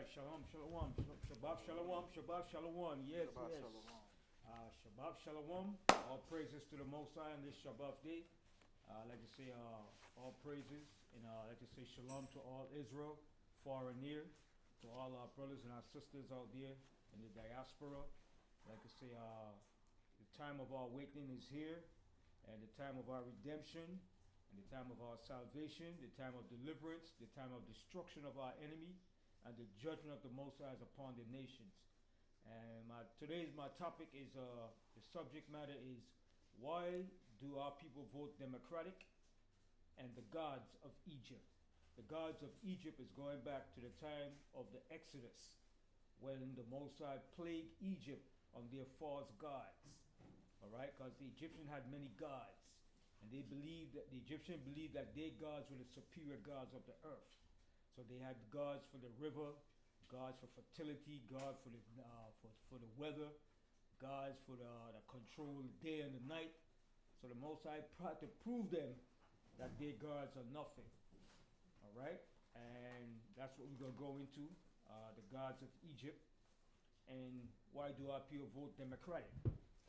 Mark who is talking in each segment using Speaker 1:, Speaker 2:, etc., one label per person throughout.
Speaker 1: Shalom, shalom, Shabbat shalom, Shabbat shalom. Yes,
Speaker 2: Shabbat
Speaker 1: yes.
Speaker 2: shalom.
Speaker 1: Shabbat shalom. All praises to the Most High on this Shabbat day. I'd like to say all praises, and I'd like to say shalom to all Israel, far and near, to all our brothers and our sisters out there in the diaspora. I'd like to say the time of our awakening is here, and the time of our redemption, and the time of our salvation, the time of deliverance, the time of destruction of our enemy, and the judgment of the Most High is upon the nations. And my topic is the subject matter is why do our people vote Democratic, and the gods of Egypt. The gods of Egypt is going back to the time of the Exodus, when the Most High plagued Egypt on their false gods. All right, because the Egyptian had many gods, and the Egyptian believed that their gods were the superior gods of the earth. So they had gods for the river, gods for fertility, God for the weather, gods for the control the day and the night. So the Most High tried to prove them that their gods are nothing. All right, and that's what we're gonna go into, the gods of Egypt, and why do our people vote Democratic?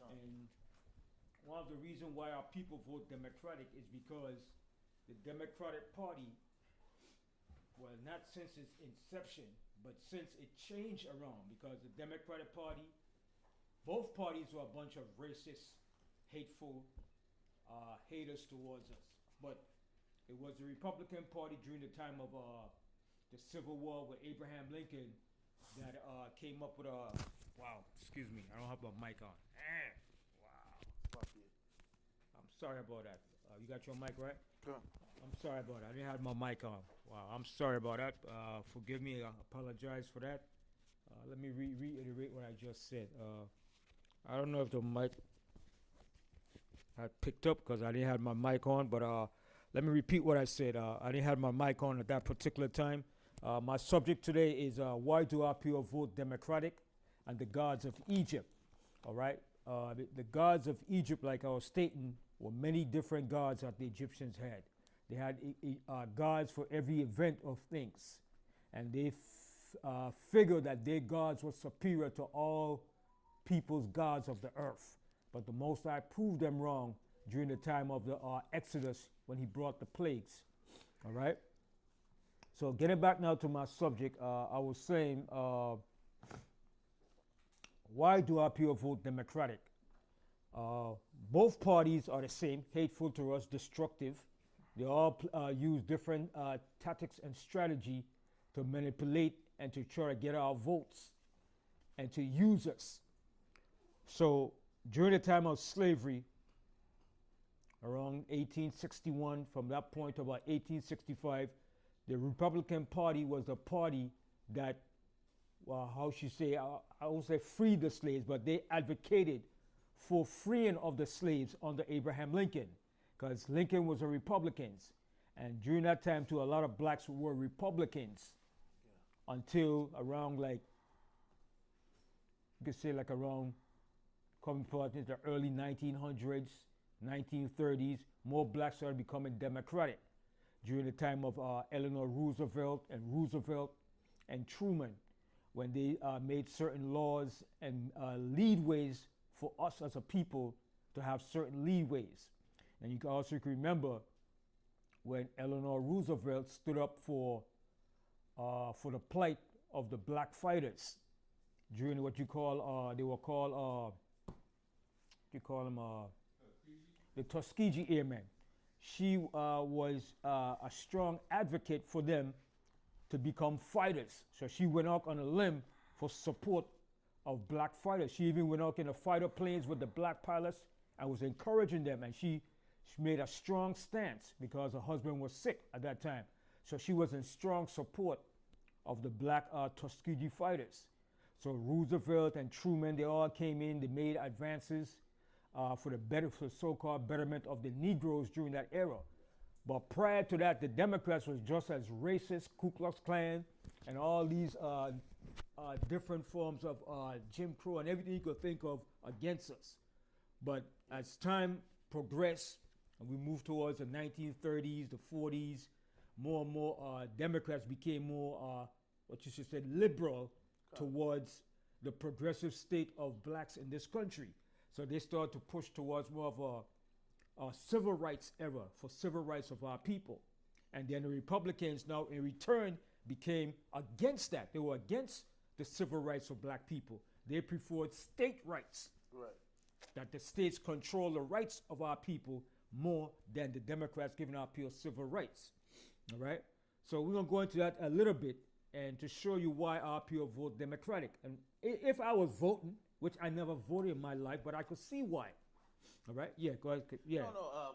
Speaker 1: And one of the reasons why our people vote Democratic is because the Democratic Party, well, not since its inception, but since it changed around, because the Democratic Party, both parties were a bunch of racist, hateful haters towards us. But it was the Republican Party during the time of the Civil War with Abraham Lincoln that came up with a, wow, excuse me, I don't have my mic on. Wow.
Speaker 2: Fuck it.
Speaker 1: I'm sorry about that. You got your mic right?
Speaker 2: Come.
Speaker 1: I'm sorry about that. I didn't have my mic on. Wow, I'm sorry about that. Forgive me. I apologize for that. Let me reiterate what I just said. I don't know if the mic had picked up because I didn't have my mic on, but let me repeat what I said. I didn't have my mic on at that particular time. My subject today is why do our people vote Democratic, and the gods of Egypt. All right? The gods of Egypt, like I was stating, were many different gods that the Egyptians had. They had gods for every event of things. And they figured that their gods were superior to all people's gods of the earth. But the Most High proved them wrong during the time of the Exodus, when he brought the plagues. All right? So getting back now to my subject, I was saying, why do our people vote Democratic? Both parties are the same, hateful to us, destructive. They all use different tactics and strategy to manipulate and to try to get our votes and to use us. So during the time of slavery, around 1861, from that point to about 1865, the Republican Party was the party that, well, how should you say, I won't say freed the slaves, but they advocated for freeing of the slaves under Abraham Lincoln, because Lincoln was a Republican. And during that time, too, a lot of blacks were Republicans until around, like, you could say like around, coming forth in the early 1900s, 1930s, more blacks started becoming Democratic during the time of Eleanor Roosevelt and Truman, when they made certain laws and leadways for us as a people to have certain leadways. And you can also remember when Eleanor Roosevelt stood up for the plight of the black fighters during what you call they were called you call them the Tuskegee Airmen. She was a strong advocate for them to become fighters. So she went out on a limb for support of black fighters. She even went out in the fighter planes with the black pilots and was encouraging them. And she made a strong stance because her husband was sick at that time. So she was in strong support of the black Tuskegee fighters. So Roosevelt and Truman, they all came in, they made advances for the so-called betterment of the Negroes during that era. But prior to that, the Democrats was just as racist, Ku Klux Klan, and all these different forms of Jim Crow and everything you could think of against us. But as time progressed and we moved towards the 1930s, the 40s, more and more Democrats became more what you should say, liberal towards the progressive state of blacks in this country. So they started to push towards more of a civil rights era for civil rights of our people. And then the Republicans now in return became against that. They were against the civil rights of black people. They preferred state rights.
Speaker 2: Right.
Speaker 1: That the states control the rights of our people more than the Democrats giving our people civil rights. All right? So we're going to go into that a little bit and to show you why our people vote Democratic. And if I was voting, which I never voted in my life, but I could see why. All right? Yeah, go ahead. Yeah.
Speaker 2: No.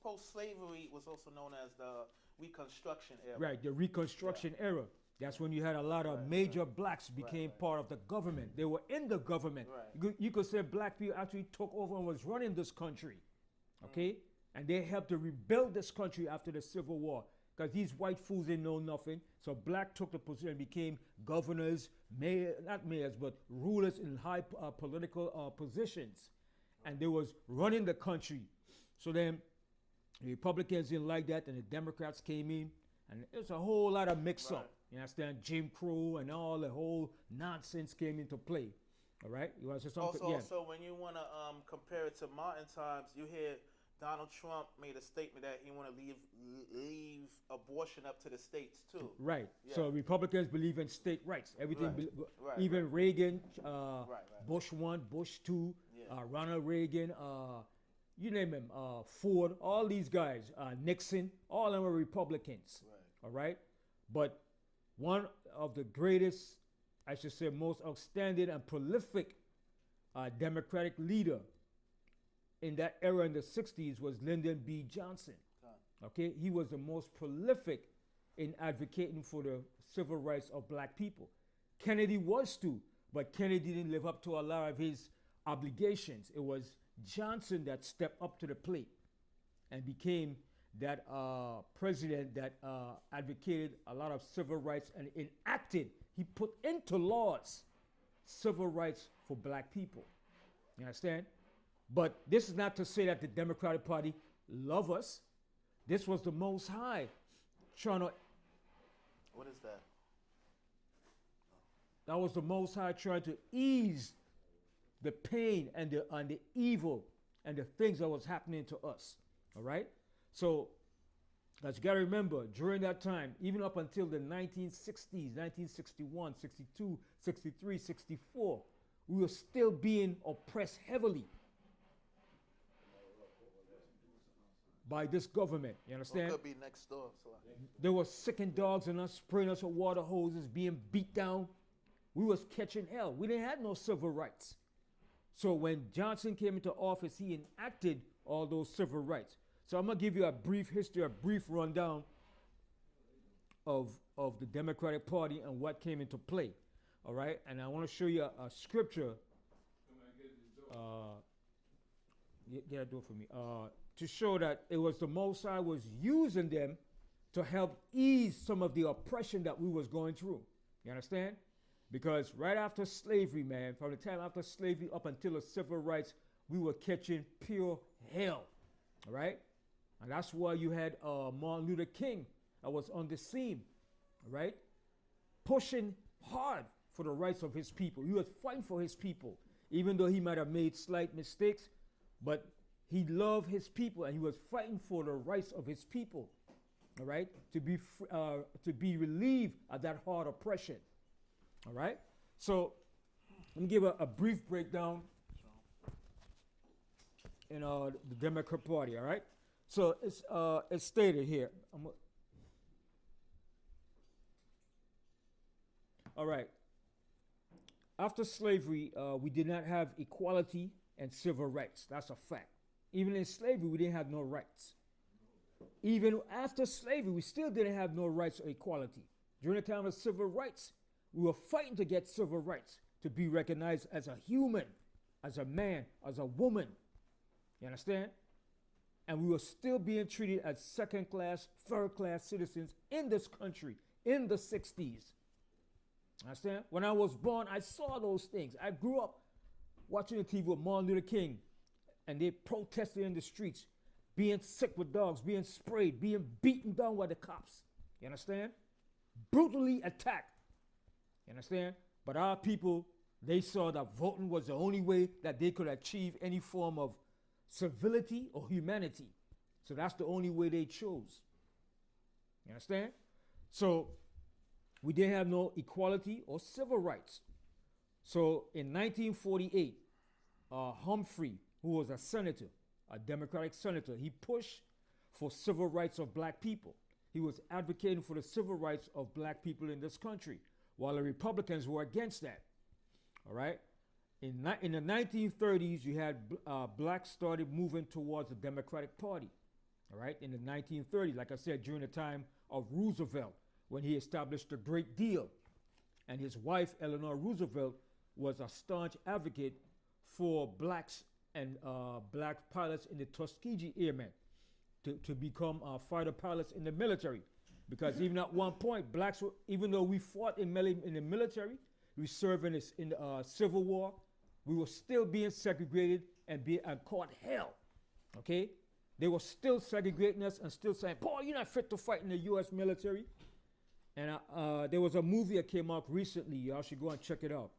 Speaker 2: Post-slavery was also known as the Reconstruction era.
Speaker 1: Right, the Reconstruction era. That's when you had a lot of major blacks became part of the government. They were in the government.
Speaker 2: Right.
Speaker 1: You could say black people actually took over and was running this country. Okay? And they helped to rebuild this country after the Civil War. Because these white fools didn't know nothing. So black took the position and became governors, not mayors, but rulers in high political positions. And they was running the country. So then the Republicans didn't like that, and the Democrats came in. And there's a whole lot of mix-up. You understand? Jim Crow and all the whole nonsense came into play. All right? You want to say something?
Speaker 2: Also, when you want to compare it to modern times, you hear Donald Trump made a statement that he want to leave abortion up to the states too.
Speaker 1: Right.
Speaker 2: Yeah.
Speaker 1: So Republicans believe in state rights. Everything.
Speaker 2: Right.
Speaker 1: Even Reagan,
Speaker 2: Right.
Speaker 1: Bush 1, Bush 2,
Speaker 2: Yeah.
Speaker 1: Ronald Reagan, you name him, Ford, all these guys, Nixon, all of them were Republicans.
Speaker 2: Right.
Speaker 1: All right? But one of the greatest, I should say, most outstanding and prolific Democratic leader in that era in the 60s was Lyndon B. Johnson. Okay? He was the most prolific in advocating for the civil rights of black people. Kennedy was too, but Kennedy didn't live up to a lot of his obligations. It was Johnson that stepped up to the plate and became that president that advocated a lot of civil rights and enacted, he put into laws civil rights for black people. You understand? But this is not to say that the Democratic Party love us. This was the Most High trying to.
Speaker 2: What is that?
Speaker 1: That was the Most High trying to ease the pain and the evil and the things that was happening to us. All right? So, as you got to remember, during that time, even up until the 1960s, 1961, 62, 63, 64, we were still being oppressed heavily by this government. You understand?
Speaker 2: Well, could be next door. So
Speaker 1: There were sicking dogs in us, spraying us with water hoses, being beat down. We was catching hell. We didn't have no civil rights. So when Johnson came into office, he enacted all those civil rights. So I'm going to give you a brief history, a brief rundown of the Democratic Party and what came into play. All right? And I want to show you a scripture. Yeah, do it for me. To show that it was the Most High was using them to help ease some of the oppression that we was going through. You understand? Because right after slavery, man, from the time after slavery up until the civil rights, we were catching pure hell. All right? And that's why you had Martin Luther King that was on the scene, right? Pushing hard for the rights of his people. He was fighting for his people, even though he might have made slight mistakes, but he loved his people and he was fighting for the rights of his people, all right? To be relieved of that hard oppression, all right? So let me give a brief breakdown in the Democrat Party, all right? So it's stated here. All right. After slavery, we did not have equality and civil rights. That's a fact. Even in slavery, we didn't have no rights. Even after slavery, we still didn't have no rights or equality. During the time of civil rights, we were fighting to get civil rights, to be recognized as a human, as a man, as a woman. You understand? And we were still being treated as second-class, third-class citizens in this country in the 60s. Understand? When I was born, I saw those things. I grew up watching the TV with Martin Luther King, and they protested in the streets, being sick with dogs, being sprayed, being beaten down by the cops. You understand? Brutally attacked. You understand? But our people, they saw that voting was the only way that they could achieve any form of civility or humanity. So that's the only way they chose. You understand? So we didn't have no equality or civil rights. So in 1948, Humphrey, who was a senator, a Democratic senator, he pushed for civil rights of black people. He was advocating for the civil rights of black people in this country, while the Republicans were against that. All right? In the 1930s, you had blacks started moving towards the Democratic Party. All right? In the 1930s, like I said, during the time of Roosevelt, when he established the Great Deal. And his wife, Eleanor Roosevelt, was a staunch advocate for blacks and black pilots in the Tuskegee Airmen to become fighter pilots in the military. Because even at one point, blacks were, even though we fought in the military, we served in the Civil War, we were still being segregated and caught hell. Okay? They were still segregating us and still saying, Paul, you're not fit to fight in the U.S. military. And there was a movie that came out recently. Y'all should go and check it out.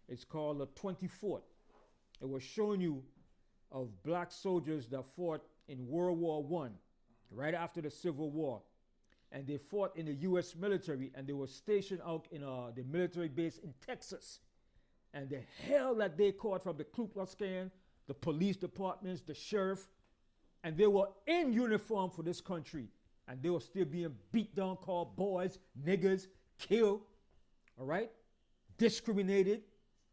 Speaker 1: It's called The 24th. It was showing you of black soldiers that fought in World War I, right after the Civil War. And they fought in the U.S. military, and they were stationed out in the military base in Texas. And the hell that they caught from the Ku Klux Klan, the police departments, the sheriff, and they were in uniform for this country. And they were still being beat down, called boys, niggers, killed, all right? Discriminated.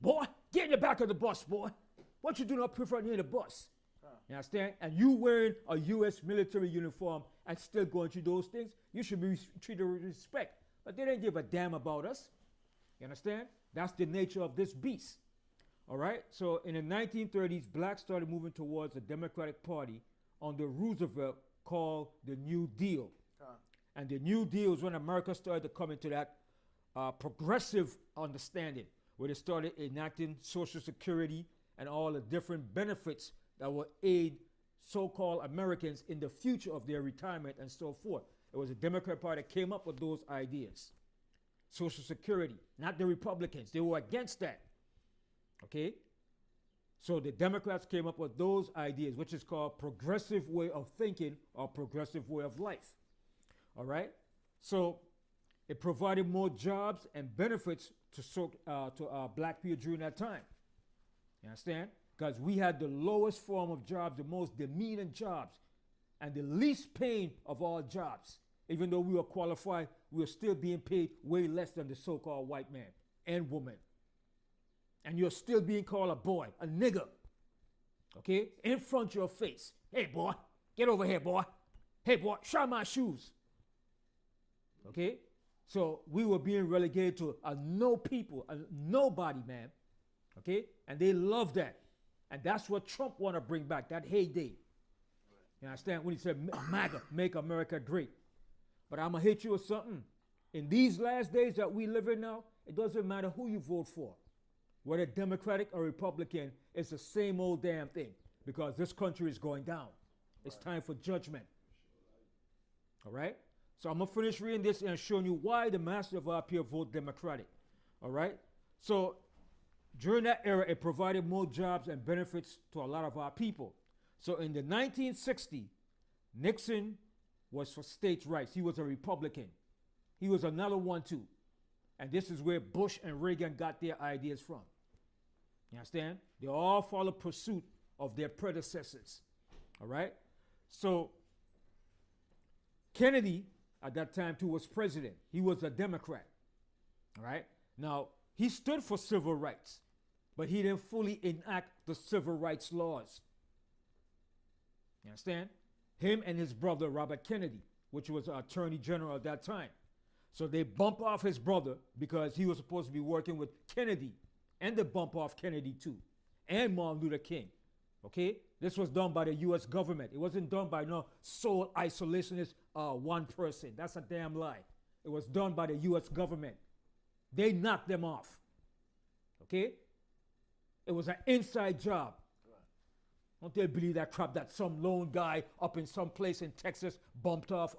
Speaker 1: Boy, get in the back of the bus, boy. What you doing up here front near the bus? You understand? And you wearing a U.S. military uniform and still going through those things, you should be treated with respect. But they didn't give a damn about us. You understand? That's the nature of this beast. All right? So in the 1930s, blacks started moving towards the Democratic Party under Roosevelt, called the New Deal. And the New Deal is when America started to come into that progressive understanding, where they started enacting Social Security and all the different benefits that will aid so-called Americans in the future of their retirement and so forth. It was the Democrat Party that came up with those ideas. Social Security, not the Republicans. They were against that. Okay? So the Democrats came up with those ideas, which is called progressive way of thinking or progressive way of life. All right? So it provided more jobs and benefits to black people during that time. You understand? Because we had the lowest form of jobs, the most demeaning jobs, and the least paying of all jobs. Even though we were qualified, we were still being paid way less than the so-called white man and woman. And you're still being called a boy, a nigger, okay, in front of your face. Hey, boy, get over here, boy. Hey, boy, shine my shoes. Okay? So we were being relegated to a no people, a nobody, man. Okay? And they love that. And that's what Trump want to bring back, that heyday. You understand? When he said, MAGA, make America great. But I'm going to hit you with something. In these last days that we live in now, it doesn't matter who you vote for. Whether Democratic or Republican, it's the same old damn thing, because this country is going down. It's time for judgment. All right? So I'm going to finish reading this and showing you why the master of our people vote Democratic. All right? So during that era, it provided more jobs and benefits to a lot of our people. So in the 1960s, Nixon was for states' rights. He was a Republican. He was another one too. And this is where Bush and Reagan got their ideas from. You understand? They all followed pursuit of their predecessors. All right? So Kennedy, at that time too, was president. He was a Democrat. All right? Now, he stood for civil rights, but he didn't fully enact the civil rights laws. You understand? Him and his brother, Robert Kennedy, which was Attorney General at that time. So they bump off his brother because he was supposed to be working with Kennedy, and they bump off Kennedy too, and Martin Luther King. Okay? This was done by the U.S. government. It wasn't done by no sole isolationist one person. That's a damn lie. It was done by the U.S. government. They knocked them off. Okay? It was an inside job. Don't they believe that crap that some lone guy up in some place in Texas bumped off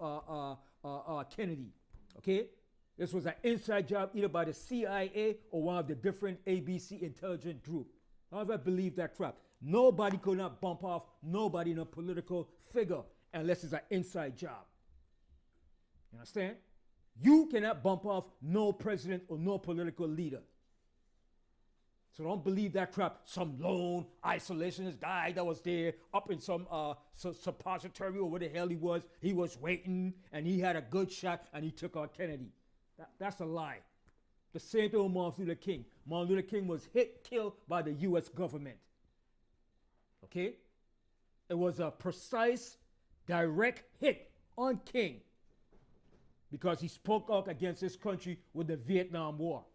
Speaker 1: Kennedy? Okay? This was an inside job either by the CIA or one of the different ABC intelligence group. I never believe that crap. Nobody could not bump off nobody in a political figure unless it's an inside job. You understand? You cannot bump off no president or no political leader. So don't believe that crap. Some lone isolationist guy that was there up in some suppository or where the hell he was waiting and he had a good shot and he took out Kennedy. That's a lie. The same thing with Martin Luther King. Martin Luther King was killed by the U.S. government. Okay? It was a precise, direct hit on King because he spoke out against his country with the Vietnam War.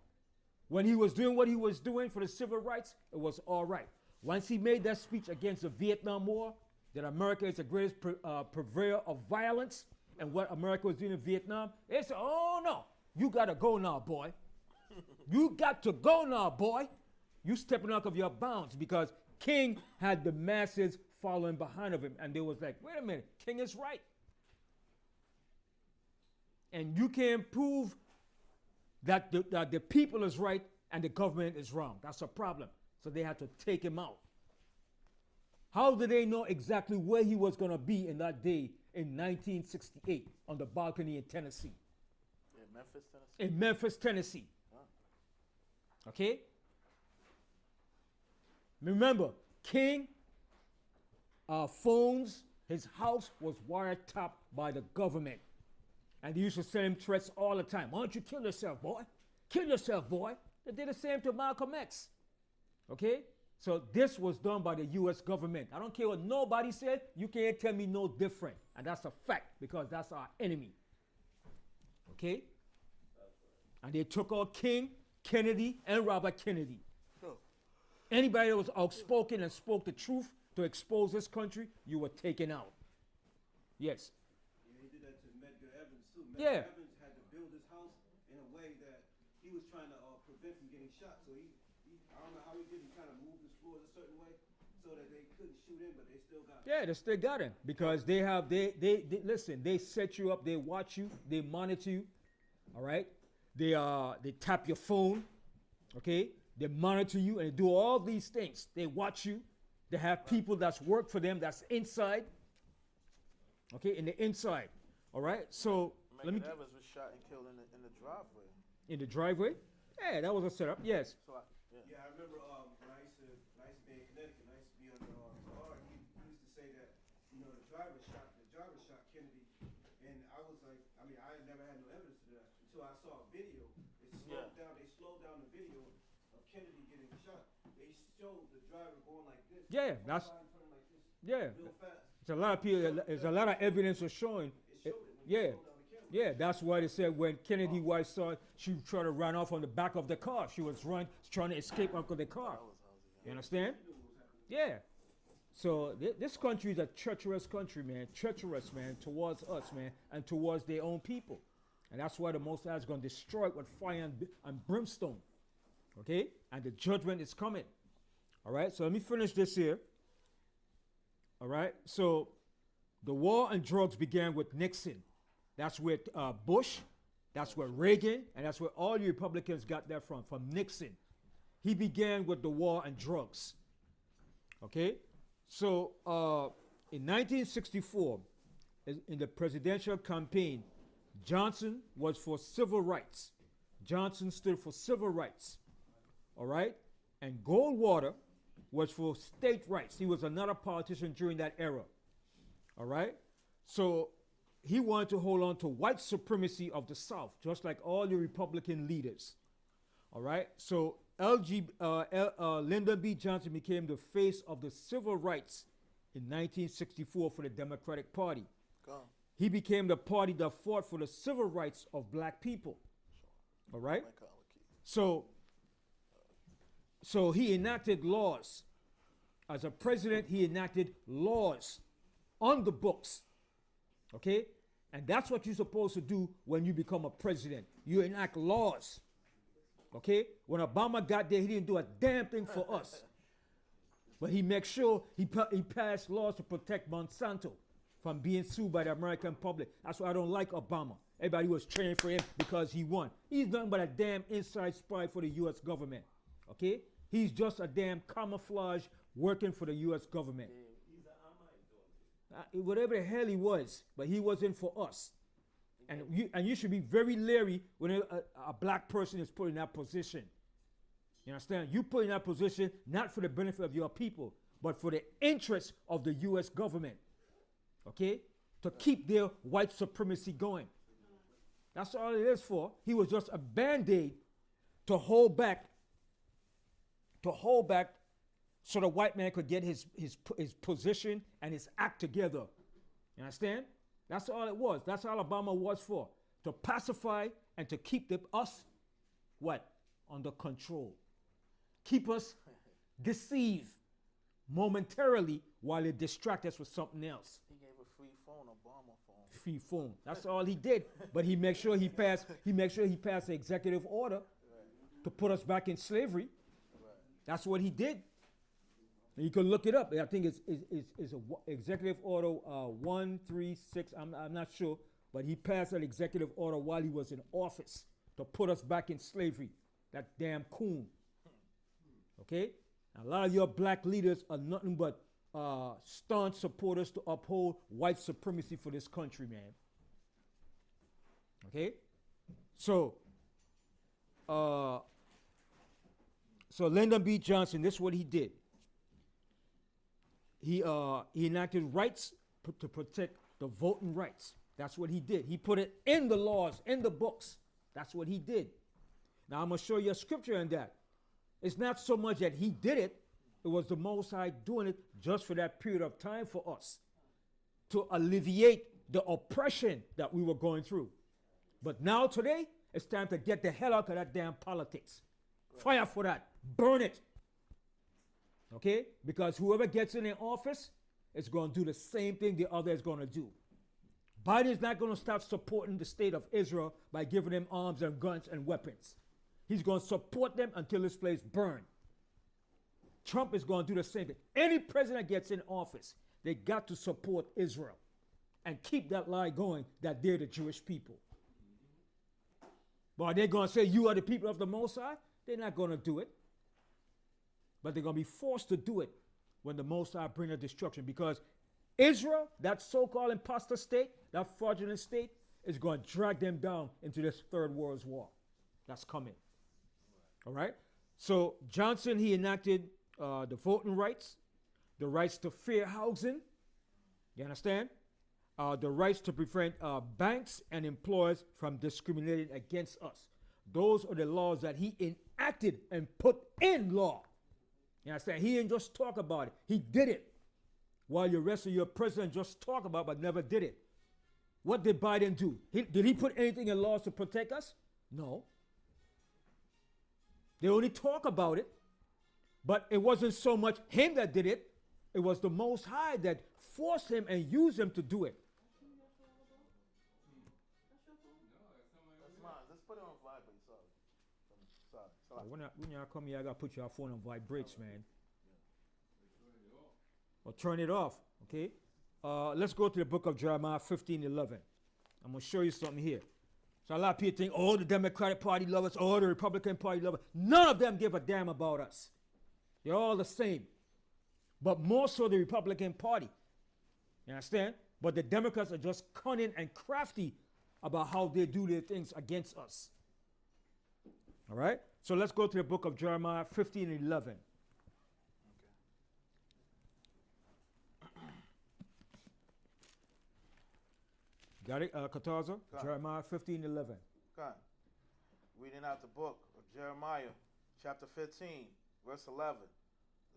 Speaker 1: When he was doing what he was doing for the civil rights, it was all right. Once he made that speech against the Vietnam War, that America is the greatest purveyor of violence, and what America was doing in Vietnam, they said, oh no, you gotta go now, boy. You got to go now, boy. You stepping out of your bounds because King had the masses following behind of him, and they was like, wait a minute, King is right. And you can't prove that the people is right and the government is wrong. That's a problem. So they had to take him out. How did they know exactly where he was going to be in that day in 1968 on the balcony in Tennessee?
Speaker 2: In Memphis, Tennessee?
Speaker 1: In Memphis, Tennessee. Huh. Okay? Remember, King phones, his house was wiretapped by the government. And they used to send him threats all the time. Why don't you kill yourself, boy? Kill yourself, boy. They did the same to Malcolm X. Okay? So this was done by the U.S. government. I don't care what nobody said. You can't tell me no different. And that's a fact because that's our enemy. Okay? And they took out King, Kennedy, and Robert Kennedy. Anybody that was outspoken and spoke the truth to expose this country, you were taken out. Yes. Yeah.
Speaker 3: Evans had to build his house in a way that he was trying to prevent from getting shot. So he I don't know how he did. He kind of moved his floors a certain way so that they couldn't shoot him, but they still got him.
Speaker 1: Yeah, they still got him because they listen. They set you up. They watch you. They monitor you. All right. They tap your phone. Okay. They monitor you and they do all these things. They watch you. They have people that's work for them that's inside. Okay, in the inside. All right. So.
Speaker 2: Evans was shot and killed in the driveway.
Speaker 1: In the driveway? Yeah, that was a setup. Yes.
Speaker 2: So
Speaker 3: yeah, I remember when I used to be in Connecticut. I used to be under Art. He used to say that the driver shot Kennedy, and I was like, I mean, I never had no evidence of that until I saw a video. They slowed down the video of Kennedy getting shot. They showed the driver going like this.
Speaker 1: Yeah, that's
Speaker 3: like this,
Speaker 1: yeah.
Speaker 3: real fast.
Speaker 1: It's a lot of people. There's a lot of evidence of showing. Yeah. Yeah, that's why they said when Kennedy wife saw it, she tried to run off on the back of the car. She was trying to escape out of the car. You understand? Yeah. So this country is a treacherous country, man. Treacherous, man, towards us, man, and towards their own people. And that's why the Most High is going to destroy it with fire and brimstone. Okay? And the judgment is coming. All right? So let me finish this here. All right? So the war on drugs began with Nixon. That's where Bush, that's where Reagan, and that's where all the Republicans got that from Nixon. He began with the war on drugs. Okay? So in 1964, in the presidential campaign, Johnson was for civil rights. Johnson stood for civil rights. All right? And Goldwater was for state rights. He was another politician during that era. All right? So he wanted to hold on to white supremacy of the South, just like all the Republican leaders. All right? So Lyndon B. Johnson became the face of the civil rights in 1964 for the Democratic Party. He became the party that fought for the civil rights of black people. All right? So he enacted laws. As a president, he enacted laws on the books. Okay? And that's what you're supposed to do when you become a president. You enact laws. Okay? When Obama got there, he didn't do a damn thing for us. But he made sure he passed laws to protect Monsanto. from being sued by the American public. That's why I don't like Obama. Everybody was cheering for him because he won. He's nothing but a damn inside spy for the U.S. government. Okay? He's just a damn camouflage working for the U.S. government. Whatever the hell he was, but he wasn't for us. And you should be very leery when a black person is put in that position. You understand? You put in that position not for the benefit of your people, but for the interest of the U.S. government. Okay? To keep their white supremacy going. That's all it is for. He was just a band-aid to hold back so the white man could get his position and his act together. You understand? That's all it was. That's all Obama was for. To pacify and to keep us, what? Under control. Keep us deceived momentarily while they distract us with something else.
Speaker 2: He gave a free phone, Obama phone.
Speaker 1: Free phone. That's all he did. But he made sure he passed the executive order to put us back in slavery. That's what he did. And you can look it up. I think it's a executive order 136. I'm not sure, but he passed that executive order while he was in office to put us back in slavery. That damn coon. Okay? Now, a lot of your black leaders are nothing but staunch supporters to uphold white supremacy for this country, man. Okay? So Lyndon B. Johnson, this is what he did. He enacted rights to protect the voting rights. That's what he did. He put it in the laws, in the books. That's what he did. Now, I'm going to show you a scripture on that. It's not so much that he did it. It was the Most High doing it just for that period of time for us to alleviate the oppression that we were going through. But now today, it's time to get the hell out of that damn politics. Fire for that. Burn it. Okay? Because whoever gets in office is going to do the same thing the other is going to do. Biden's not going to stop supporting the state of Israel by giving them arms and guns and weapons. He's going to support them until this place burns. Trump is going to do the same thing. Any president gets in office, they got to support Israel and keep that lie going that they're the Jewish people. But are they going to say you are the people of the Most High? They're not going to do it. But they're going to be forced to do it when the Most High bring a destruction, because Israel, that so-called imposter state, that fraudulent state, is going to drag them down into this third world war that's coming. All right? So Johnson, he enacted the voting rights, the rights to fair housing, you understand? The rights to prevent banks and employers from discriminating against us. Those are the laws that he enacted and put in law. You understand? He didn't just talk about it. He did it. While the rest of your president just talk about it but never did it. What did Biden do? Did he put anything in laws to protect us? No. They only talk about it. But it wasn't so much him that did it. It was the Most High that forced him and used him to do it.
Speaker 2: That's mine. Let's put it on vibrate. Sorry.
Speaker 1: When y'all come here, I got to put your phone on vibrates, man. Or turn it off, okay? Let's go to the book of Jeremiah 15:11. I'm going to show you something here. So a lot of people think, oh, the Democratic Party love us, oh, the Republican Party love us. None of them give a damn about us. They're all the same. But more so the Republican Party. You understand? But the Democrats are just cunning and crafty about how they do their things against us. All right? So let's go to the book of Jeremiah 15:11. Got it, Kataza? Jeremiah 15:11.
Speaker 2: God. Reading out the book of Jeremiah, chapter 15, verse 11.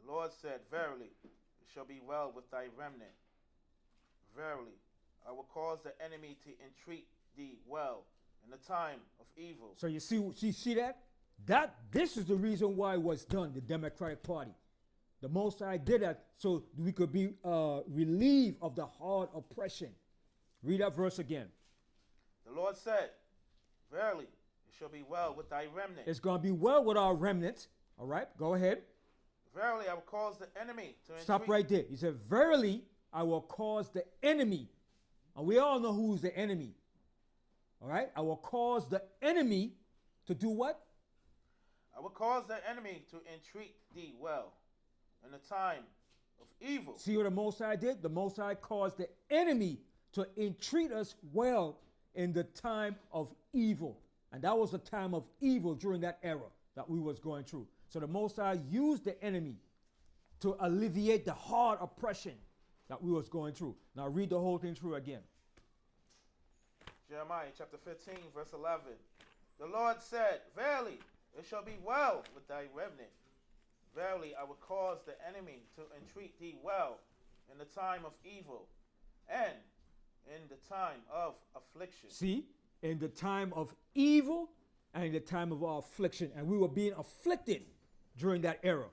Speaker 2: The Lord said, verily, it shall be well with thy remnant. Verily, I will cause the enemy to entreat thee well in the time of evil.
Speaker 1: So you see that? This is the reason why it was done, the Democratic Party. The Most High did that so we could be relieved of the hard oppression. Read that verse again.
Speaker 2: The Lord said, verily, it shall be well with thy remnant.
Speaker 1: It's going to be well with our remnant. All right, go ahead.
Speaker 2: Verily, I will cause the enemy to entreat.
Speaker 1: Stop right there. He said, verily, I will cause the enemy, and we all know who's the enemy. All right? I will cause the enemy to do what?
Speaker 2: I will cause the enemy to entreat thee well in the time of evil.
Speaker 1: See what the Most High did? The Most High caused the enemy to entreat us well in the time of evil. And that was the time of evil during that era that we was going through. So the Most High used the enemy to alleviate the hard oppression that we was going through. Now read the whole thing through again.
Speaker 2: Jeremiah chapter 15, verse 11. The Lord said, verily, it shall be well with thy remnant. Verily, I will cause the enemy to entreat thee well in the time of evil and in the time of affliction.
Speaker 1: See, in the time of evil and in the time of our affliction. And we were being afflicted during that era.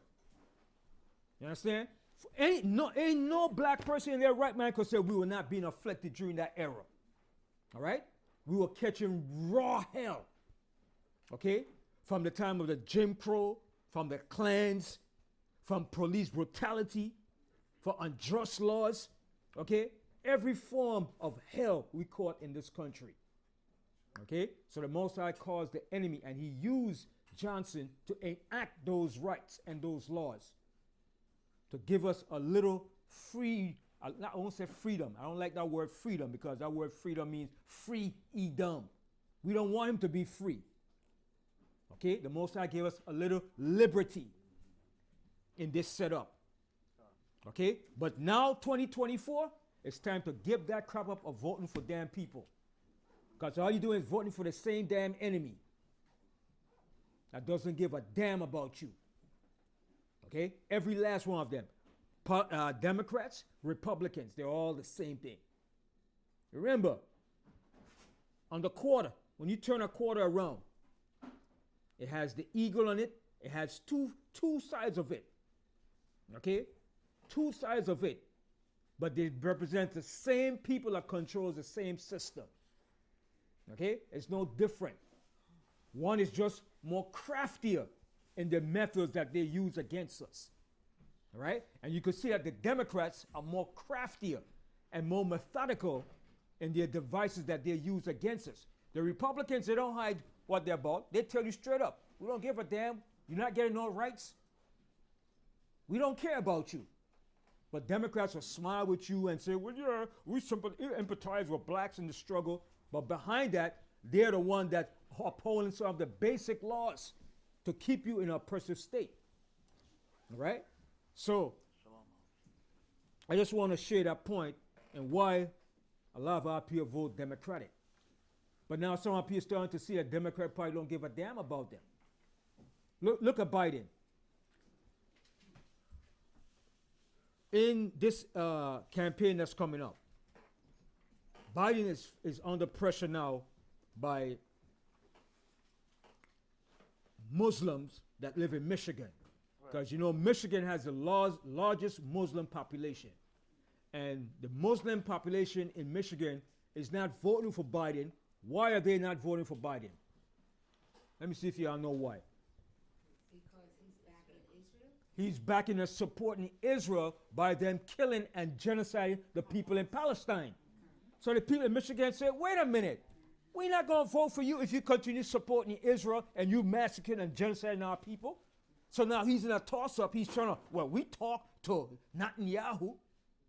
Speaker 1: You understand? Ain't no black person in their right mind could say we were not being afflicted during that era. All right? We were catching raw hell. Okay? From the time of the Jim Crow, from the clans, from police brutality, for unjust laws. Okay? Every form of hell we caught in this country. Okay? So the Most High caused the enemy, and he used Johnson to enact those rights and those laws to give us a little free, I won't say freedom. I don't like that word freedom because that word freedom means free-edom. We don't want him to be free. Okay? The Most High gave us a little liberty in this setup. Okay? But now, 2024, it's time to give that crap up of voting for damn people. Because all you're doing is voting for the same damn enemy that doesn't give a damn about you. Okay? Every last one of them. Democrats, Republicans, they're all the same thing. Remember, on the quarter, when you turn a quarter around, it has the eagle on it. It has two sides of it. Okay? Two sides of it. But they represent the same people that controls the same system. Okay? It's no different. One is just more craftier in the methods that they use against us. All right? And you can see that the Democrats are more craftier and more methodical in their devices that they use against us. The Republicans, they don't hide what they're about. They tell you straight up, we don't give a damn. You're not getting no rights. We don't care about you. But Democrats will smile with you and say, well, yeah, we empathize with blacks in the struggle. But behind that, they're the one that are upholding some of the basic laws to keep you in an oppressive state. All right? So, I just want to share that point and why a lot of our people vote Democratic. But now some of our people are starting to see that Democrat Party don't give a damn about them. Look at Biden. In this campaign that's coming up, Biden is under pressure now by Muslims that live in Michigan. Because, you know, Michigan has the largest Muslim population. And the Muslim population in Michigan is not voting for Biden. Why are they not voting for Biden? Let me see if y'all know why.
Speaker 4: Because he's backing Israel?
Speaker 1: He's backing and supporting Israel by them killing and genociding the people in Palestine. So the people in Michigan say, wait a minute. We're not going to vote for you if you continue supporting Israel and you massacring and genociding our people. So now he's in a toss-up. He's trying to, well, we talk to Netanyahu.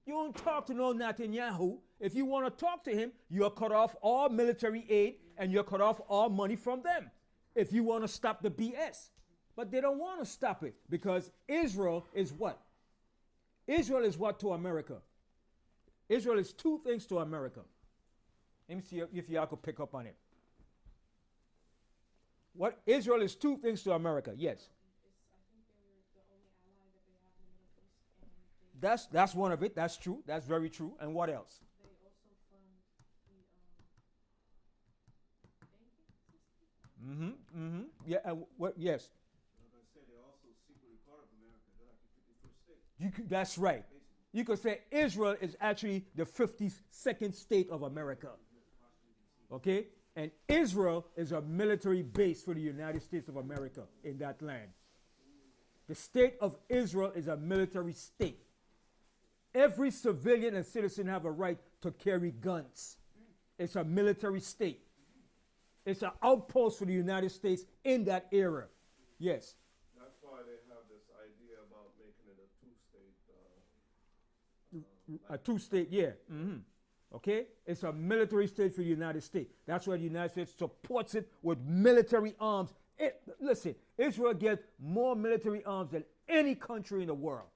Speaker 1: You don't talk to no Netanyahu. If you want to talk to him, you're cut off all military aid and you're cut off all money from them if you want to stop the BS. But they don't want to stop it because Israel is what? Israel is what to America? Israel is two things to America. Let me see if y'all could pick up on it. What? Israel is two things to America, yes. That's one of it. That's true. That's very true. And what else?
Speaker 4: They also fund the
Speaker 1: Yeah. And what? Yes.
Speaker 3: Like I said, they're also secretly part of America. They're like the 51st state.
Speaker 1: That's right. You could say Israel is actually the 52nd state of America. Okay? And Israel is a military base for the United States of America in that land. The state of Israel is a military state. Every civilian and citizen have a right to carry guns. It's a military state. It's an outpost for the United States in that era. Yes.
Speaker 5: That's why they have this idea about making it a two-state.
Speaker 1: A two-state, yeah. Okay? It's a military state for the United States. That's why the United States supports it with military arms. Listen, Israel gets more military arms than any country in the world.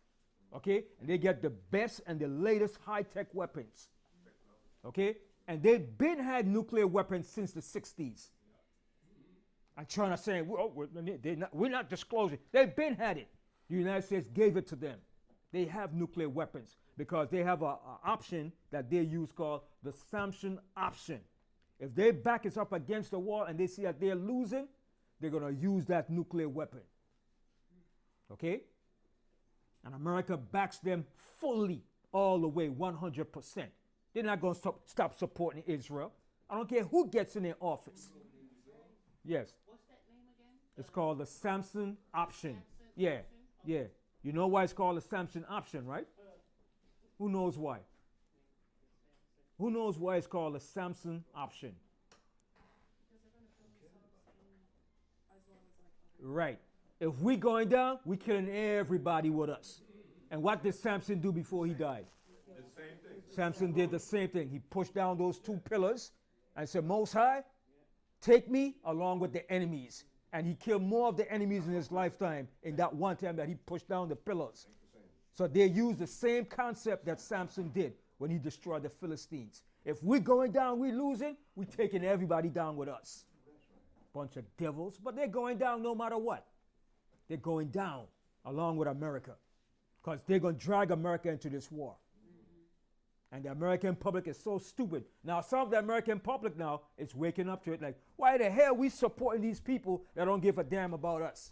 Speaker 1: Okay? And they get the best and the latest high-tech weapons. Okay? And they've been had nuclear weapons since the 60s. I'm trying to say, we're not disclosing. They've been had it. The United States gave it to them. They have nuclear weapons because they have an option that they use called the Samson option. If their back is up against the wall and they see that they're losing, they're going to use that nuclear weapon. Okay? And America backs them fully, all the way, 100%. They're not going to stop supporting Israel. I don't care who gets in their office. Yes.
Speaker 4: What's that name again?
Speaker 1: It's called the Samson option.
Speaker 4: Samson
Speaker 1: Yeah,
Speaker 4: option?
Speaker 1: yeah. You know why it's called the Samson option, right? Who knows why? Who knows why it's called the Samson option? Right. If we going down, we killing everybody with us. And what did Samson do before he died?
Speaker 5: The same thing.
Speaker 1: Samson did the same thing. He pushed down those two pillars and said, Most High, take me along with the enemies. And he killed more of the enemies in his lifetime in that one time that he pushed down the pillars. So they used the same concept that Samson did when he destroyed the Philistines. If we're going down, we're losing, we're taking everybody down with us. Bunch of devils, but they're going down no matter what. They're going down along with America because they're going to drag America into this war. And the American public is so stupid. Now, some of the American public now is waking up to it like, why the hell are we supporting these people that don't give a damn about us?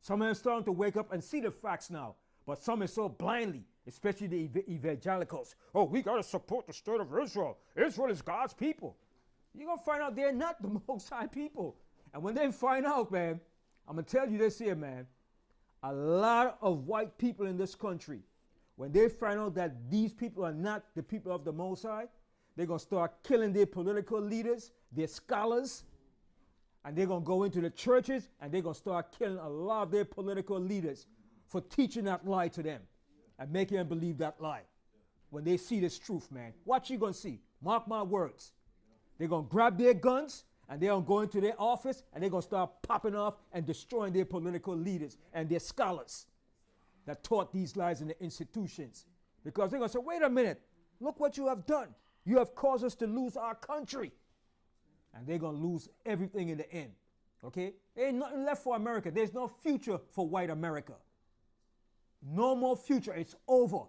Speaker 1: Some of them starting to wake up and see the facts now. But some is so blindly, especially the evangelicals. Oh, we got to support the state of Israel. Israel is God's people. You're going to find out they're not the Most High people. And when they find out, man, I'm going to tell you this here, man. A lot of white people in this country, when they find out that these people are not the people of the Most High, they're going to start killing their political leaders, their scholars, and they're going to go into the churches and they're going to start killing a lot of their political leaders for teaching that lie to them and making them believe that lie. When they see this truth, man, what you going to see? Mark my words. They're going to grab their guns and they're going to go into their office and they're going to start popping off and destroying their political leaders and their scholars that taught these lies in the institutions. Because they're going to say, wait a minute, look what you have done. You have caused us to lose our country. And they're going to lose everything in the end. Okay? There ain't nothing left for America. There's no future for white America. No more future. It's over.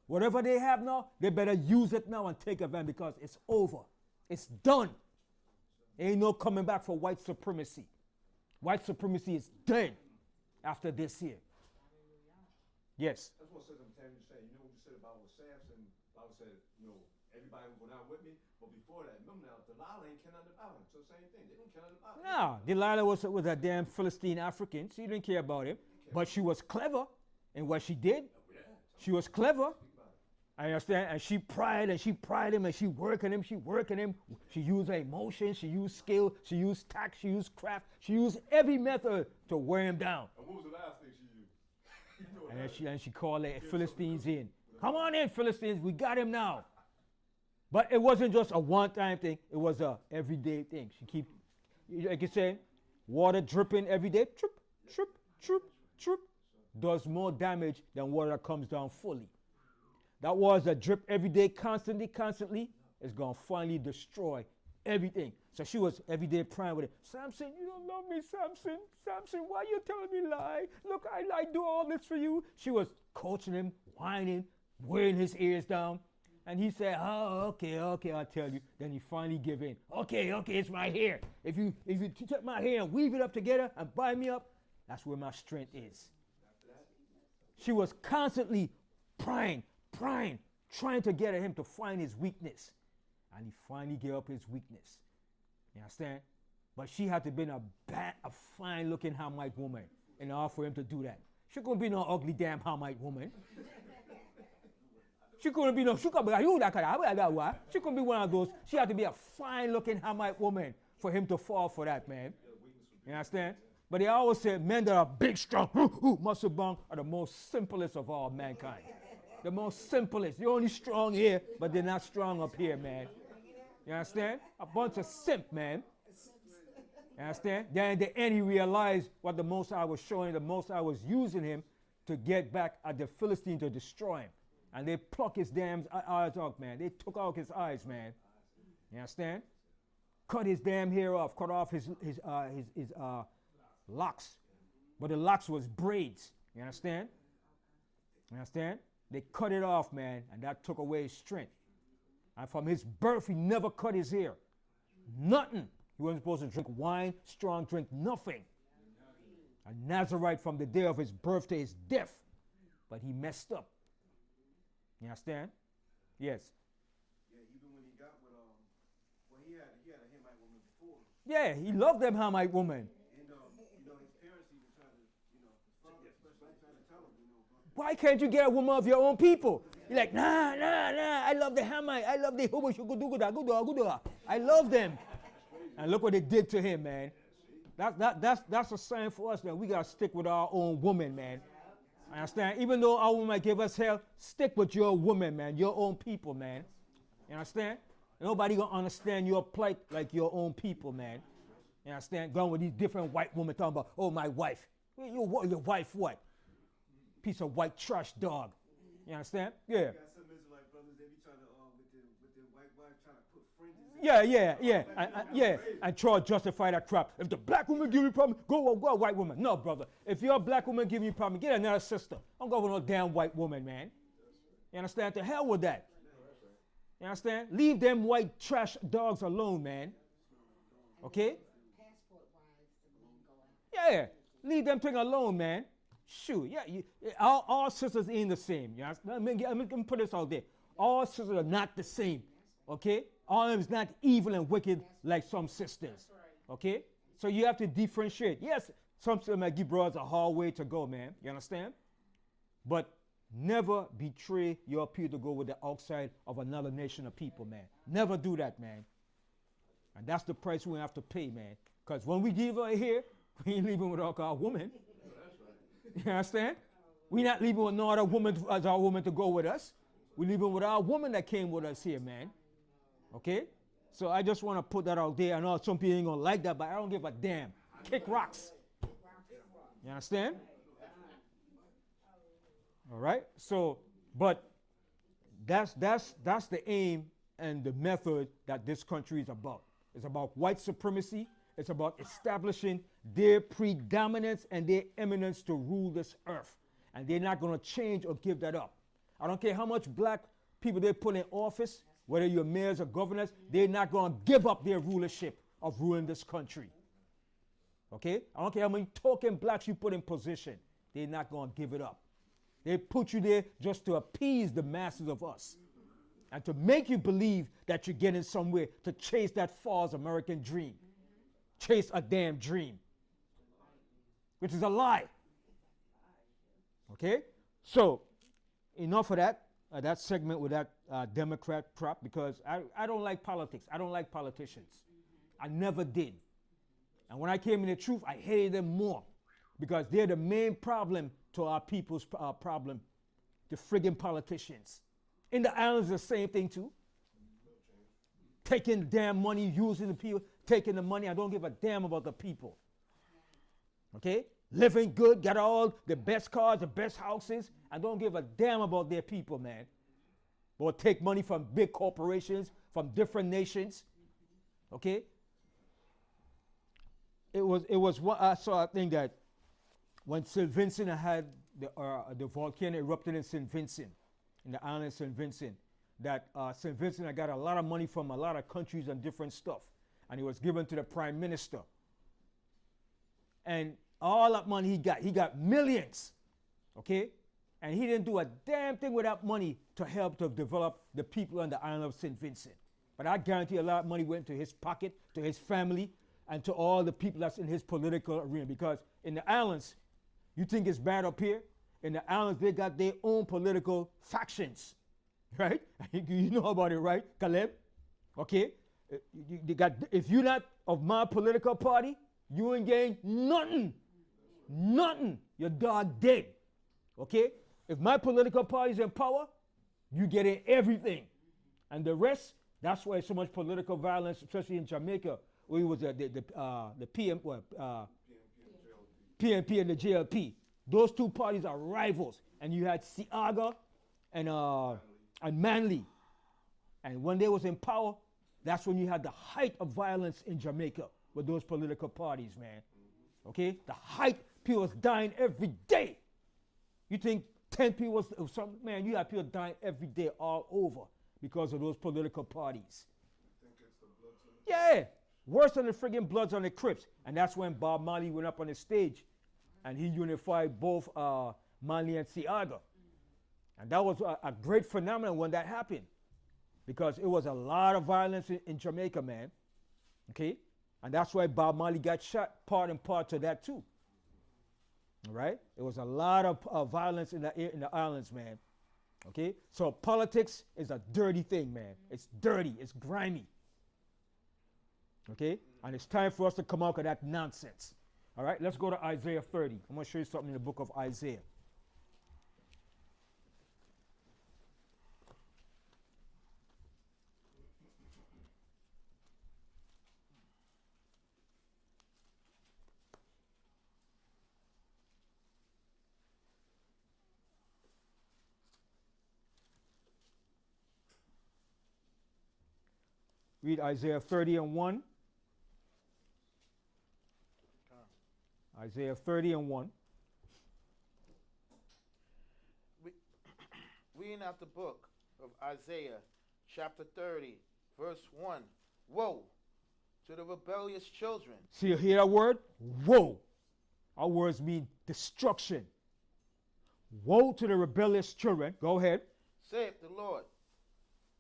Speaker 1: Whatever they have now, they better use it now and take advantage because it's over. It's done. Ain't no coming back for white supremacy. White supremacy is dead after this here. Yes.
Speaker 5: That's what Sister Tammy said. You know what you said about with Samson? Bible said, everybody will go down with me. But before that, remember now, Delilah ain't care nothing about him. So same thing. They didn't care nothing about him.
Speaker 1: No, Delilah was a damn Philistine African. She didn't care about him. But she was clever in what she did. She was clever. I understand. And she pried him and she working him. She used her emotion. She used skill. She used tact. She used craft. She used every method to wear him down.
Speaker 5: And what was the last thing she used?
Speaker 1: And she called the Philistines in. Come on in, Philistines. We got him now. But it wasn't just a one-time thing. It was a everyday thing. She keep, like you say, water dripping every day. Troop, troop, troop, troop. Does more damage than water that comes down fully. That water that drip every day, constantly, is going to finally destroy everything. So she was every day praying with it. Samson, you don't love me, Samson. Samson, why you telling me lie? Look, I do all this for you. She was coaching him, whining, wearing his ears down. And he said, oh, okay, I'll tell you. Then he finally gave in. Okay, it's my hair. If you take my hair and weave it up together and bind me up, that's where my strength is. She was constantly prying, trying to get at him to find his weakness. And he finally gave up his weakness. You understand? But she had to be a fine-looking Hamite woman in order for him to do that. She couldn't be no ugly damn Hamite woman. She couldn't be no. She couldn't be one of those. She had to be a fine-looking Hamite woman for him to fall for that, man. You understand? But they always say men that are big, strong, muscle bound are the most simplest of all mankind. The most simplest. They're only strong here, but they're not strong up here, man. You understand? A bunch of simp, man. You understand? Then at the end, he realized what the Most High was showing. The Most High was using him to get back at the Philistine to destroy him. And they plucked his damn eyes off, man. They took out his eyes, man. You understand? Cut his damn hair off. Cut off his locks. But the locks was braids. You understand? You understand? They cut it off, man, and that took away his strength. And from his birth, he never cut his hair. Nothing. He wasn't supposed to drink wine, strong drink, nothing. A Nazarite from the day of his birth to his death. But he messed up. You understand? Yes.
Speaker 3: Yeah, even when he got with well, he had a Hamite woman before.
Speaker 1: Yeah, he loved them Hamite women.
Speaker 3: And his parents even tried to, his father especially tried to tell him,
Speaker 1: Why can't you get a woman of your own people? You're like, nah, I love the Hamite, I love the Hubo. I love them. And look what they did to him, man. That's a sign for us that we gotta stick with our own woman, man. Understand? Even though our woman might give us hell, stick with your woman, man, your own people, man. You understand? Nobody gonna understand your plight like your own people, man. You understand? Going with these different white women talking about, oh, my wife. Your wife what? Piece of white trash dog. You understand? Yeah.
Speaker 3: You got some Israelite brothers, they be trying to, with their white wife, trying to put fringes.
Speaker 1: Yeah. And try to justify that crap. If the black woman give you a problem, go a white woman. No, brother. If you're a black woman giving you a problem, get another sister. Don't go with no damn white woman, man. You understand? To hell with that. You understand? Leave them white trash dogs alone, man. Okay?
Speaker 4: Passport-wise, the men go out.
Speaker 1: Yeah. Leave them thing alone, man. Shoot. Yeah. All sisters ain't the same. You understand? Let me put this out there. All sisters are not the same. Okay? All of them is not evil and wicked like some sisters. Okay? So you have to differentiate. Yes, some sisters might give brothers a hard way to go, man. You understand? But never betray your people to go with the outside of another nation of people, man. Never do that, man. And that's the price we have to pay, man. Because when we leave her here, we ain't leaving with our woman. You understand? We're not leaving with no other woman as our woman to go with us. We're leaving with our woman that came with us here, man. Okay? So I just want to put that out there. I know some people ain't going to like that, but I don't give a damn. Kick rocks. You understand? All right? So, but that's the aim and the method that this country is about. It's about white supremacy. It's about establishing their predominance and their eminence to rule this earth. And they're not going to change or give that up. I don't care how much black people they put in office, whether you're mayors or governors, they're not going to give up their rulership of ruling this country. Okay? I don't care how many token blacks you put in position. They're not going to give it up. They put you there just to appease the masses of us and to make you believe that you're getting somewhere to chase that false American dream. Chase a damn dream, which is a lie. Okay? So, enough of that. That segment with that Democrat crap, because I don't like politics. I don't like politicians. I never did. And when I came in the truth, I hated them more because they're the main problem to our people's problem, the friggin' politicians. In the islands, the same thing too. Taking damn money, using the people, taking the money. I don't give a damn about the people. Okay? Living good, got all the best cars, the best houses. I don't give a damn about their people, man. Or take money from big corporations, from different nations. Okay? It was what I saw, I think that when St. Vincent had the volcano erupted in St. Vincent, in the island of St. Vincent, that St. Vincent had got a lot of money from a lot of countries and different stuff. And it was given to the prime minister. And all that money he got millions, okay? And he didn't do a damn thing with that money to help to develop the people on the island of St. Vincent. But I guarantee a lot of money went to his pocket, to his family, and to all the people that's in his political arena. Because in the islands, you think it's bad up here? In the islands, they got their own political factions. right? You know about it, right, Caleb? Okay? If you're not of my political party, you ain't getting nothing. Nothing. Your dog dead. Okay? If my political party is in power, you getting everything. And the rest, that's why so much political violence, especially in Jamaica, where it was the PNP and the JLP. Those two parties are rivals. And you had Siaga and Manley. And when they was in power, that's when you had the height of violence in Jamaica with those political parties, man. Okay? The height, people was dying every day. You think 10 people was some, man, you have people dying every day all over because of those political parties. Yeah, worse than the friggin' Bloods on the Crips. And that's when Bob Marley went up on the stage and he unified both Marley and Siaga. And that was a great phenomenon when that happened because it was a lot of violence in Jamaica, man. Okay? And that's why Bob Marley got shot part and part to that too. All right? It was a lot of violence in the islands, man. Okay? So politics is a dirty thing, man. It's dirty. It's grimy. Okay? And it's time for us to come out of that nonsense. All right? Let's go to Isaiah 30. I'm going to show you something in the book of Isaiah. Read Isaiah 30 and 1. Isaiah 30 and 1.
Speaker 2: Reading out the book of Isaiah, chapter 30, verse 1. Woe to the rebellious children.
Speaker 1: See, you hear that word? Woe. Our words mean destruction. Woe to the rebellious children. Go ahead.
Speaker 2: Saith the Lord,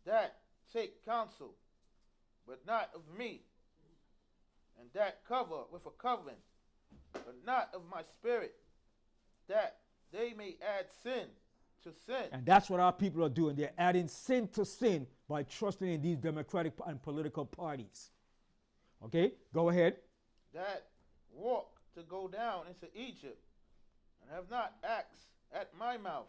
Speaker 2: that take counsel, but not of me, and that cover with a covering, but not of my spirit, that they may add sin to sin.
Speaker 1: And that's what our people are doing. They're adding sin to sin by trusting in these democratic and political parties. Okay, go ahead.
Speaker 2: That walk to go down into Egypt, and have not asked at my mouth,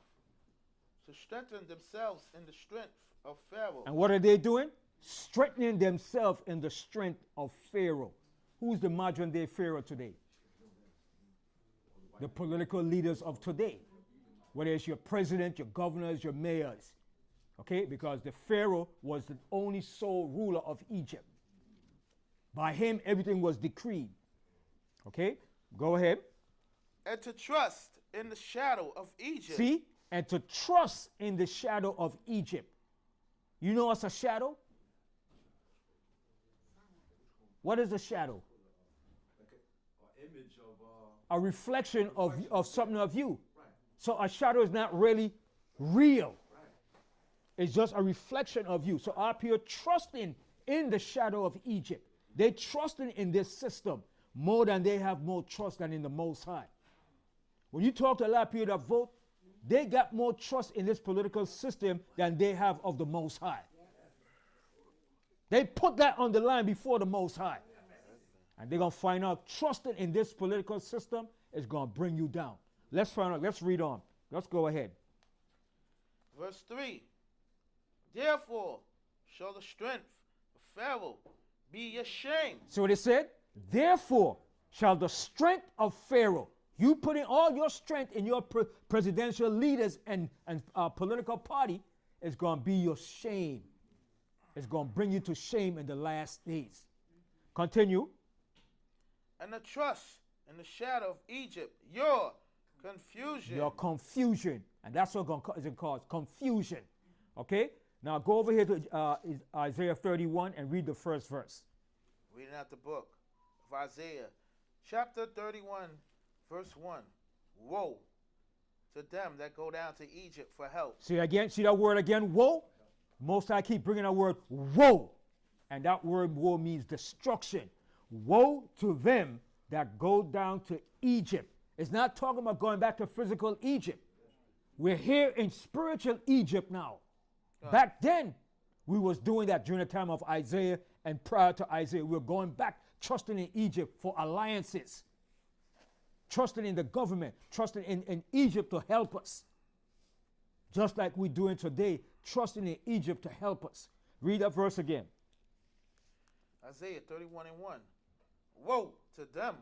Speaker 2: to strengthen themselves in the strength of Pharaoh.
Speaker 1: And what are they doing? Strengthening themselves in the strength of Pharaoh. Who's the modern day Pharaoh today? The political leaders of today. Whether it's your president, your governors, your mayors. Okay? Because the Pharaoh was the only sole ruler of Egypt. By him, everything was decreed. Okay? Go ahead.
Speaker 2: And to trust in the shadow of Egypt.
Speaker 1: See? And to trust in the shadow of Egypt. You know what's a shadow? What is a shadow?
Speaker 5: Like an image of
Speaker 1: a reflection of something of you. Right. So a shadow is not really real. Right. It's just a reflection of you. So our people trusting in the shadow of Egypt. They trusting in this system more than they have more trust than in the Most High. When you talk to a lot of people that vote, they got more trust in this political system than they have of the Most High. They put that on the line before the Most High. And they're going to find out trusting in this political system is going to bring you down. Let's find out. Let's read on. Let's go ahead.
Speaker 2: Verse 3. Therefore shall the strength of Pharaoh be ashamed.
Speaker 1: See what it said? Therefore shall the strength of Pharaoh. You putting all your strength in your presidential leaders and political party is going to be your shame. It's going to bring you to shame in the last days. Continue.
Speaker 2: And the trust in the shadow of Egypt, your confusion.
Speaker 1: Your confusion. And that's what it's called, confusion. Okay? Now go over here to Isaiah 31 and read the first verse.
Speaker 2: Reading out the book of Isaiah, chapter 31, verse 1. Woe to them that go down to Egypt for help.
Speaker 1: See again? See that word again? Woe? Most I keep bringing that word woe. And that word woe means destruction. Woe to them that go down to Egypt. It's not talking about going back to physical Egypt. We're here in spiritual Egypt now. Back then, we was doing that during the time of Isaiah and prior to Isaiah. We were going back, trusting in Egypt for alliances, trusting in the government, trusting in Egypt to help us. Just like we're doing today, trusting in Egypt to help us. Read that verse again.
Speaker 2: Isaiah 31:1. Woe to them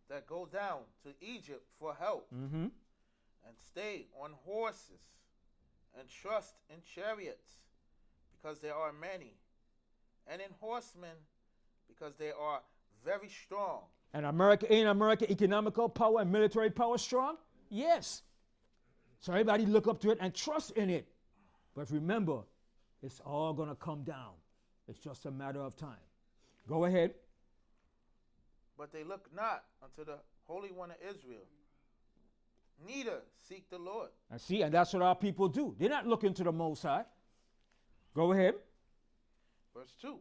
Speaker 2: that go down to Egypt for help,
Speaker 1: Mm-hmm.
Speaker 2: and stay on horses, and trust in chariots, because there are many, and in horsemen, because they are very strong.
Speaker 1: And ain't America economical power and military power strong? Yes. So everybody look up to it and trust in it. But remember, it's all going to come down. It's just a matter of time. Go ahead.
Speaker 2: But they look not unto the Holy One of Israel, neither seek the Lord.
Speaker 1: And see, and that's what our people do. They're not looking to the Most High. Go ahead.
Speaker 2: Verse 2.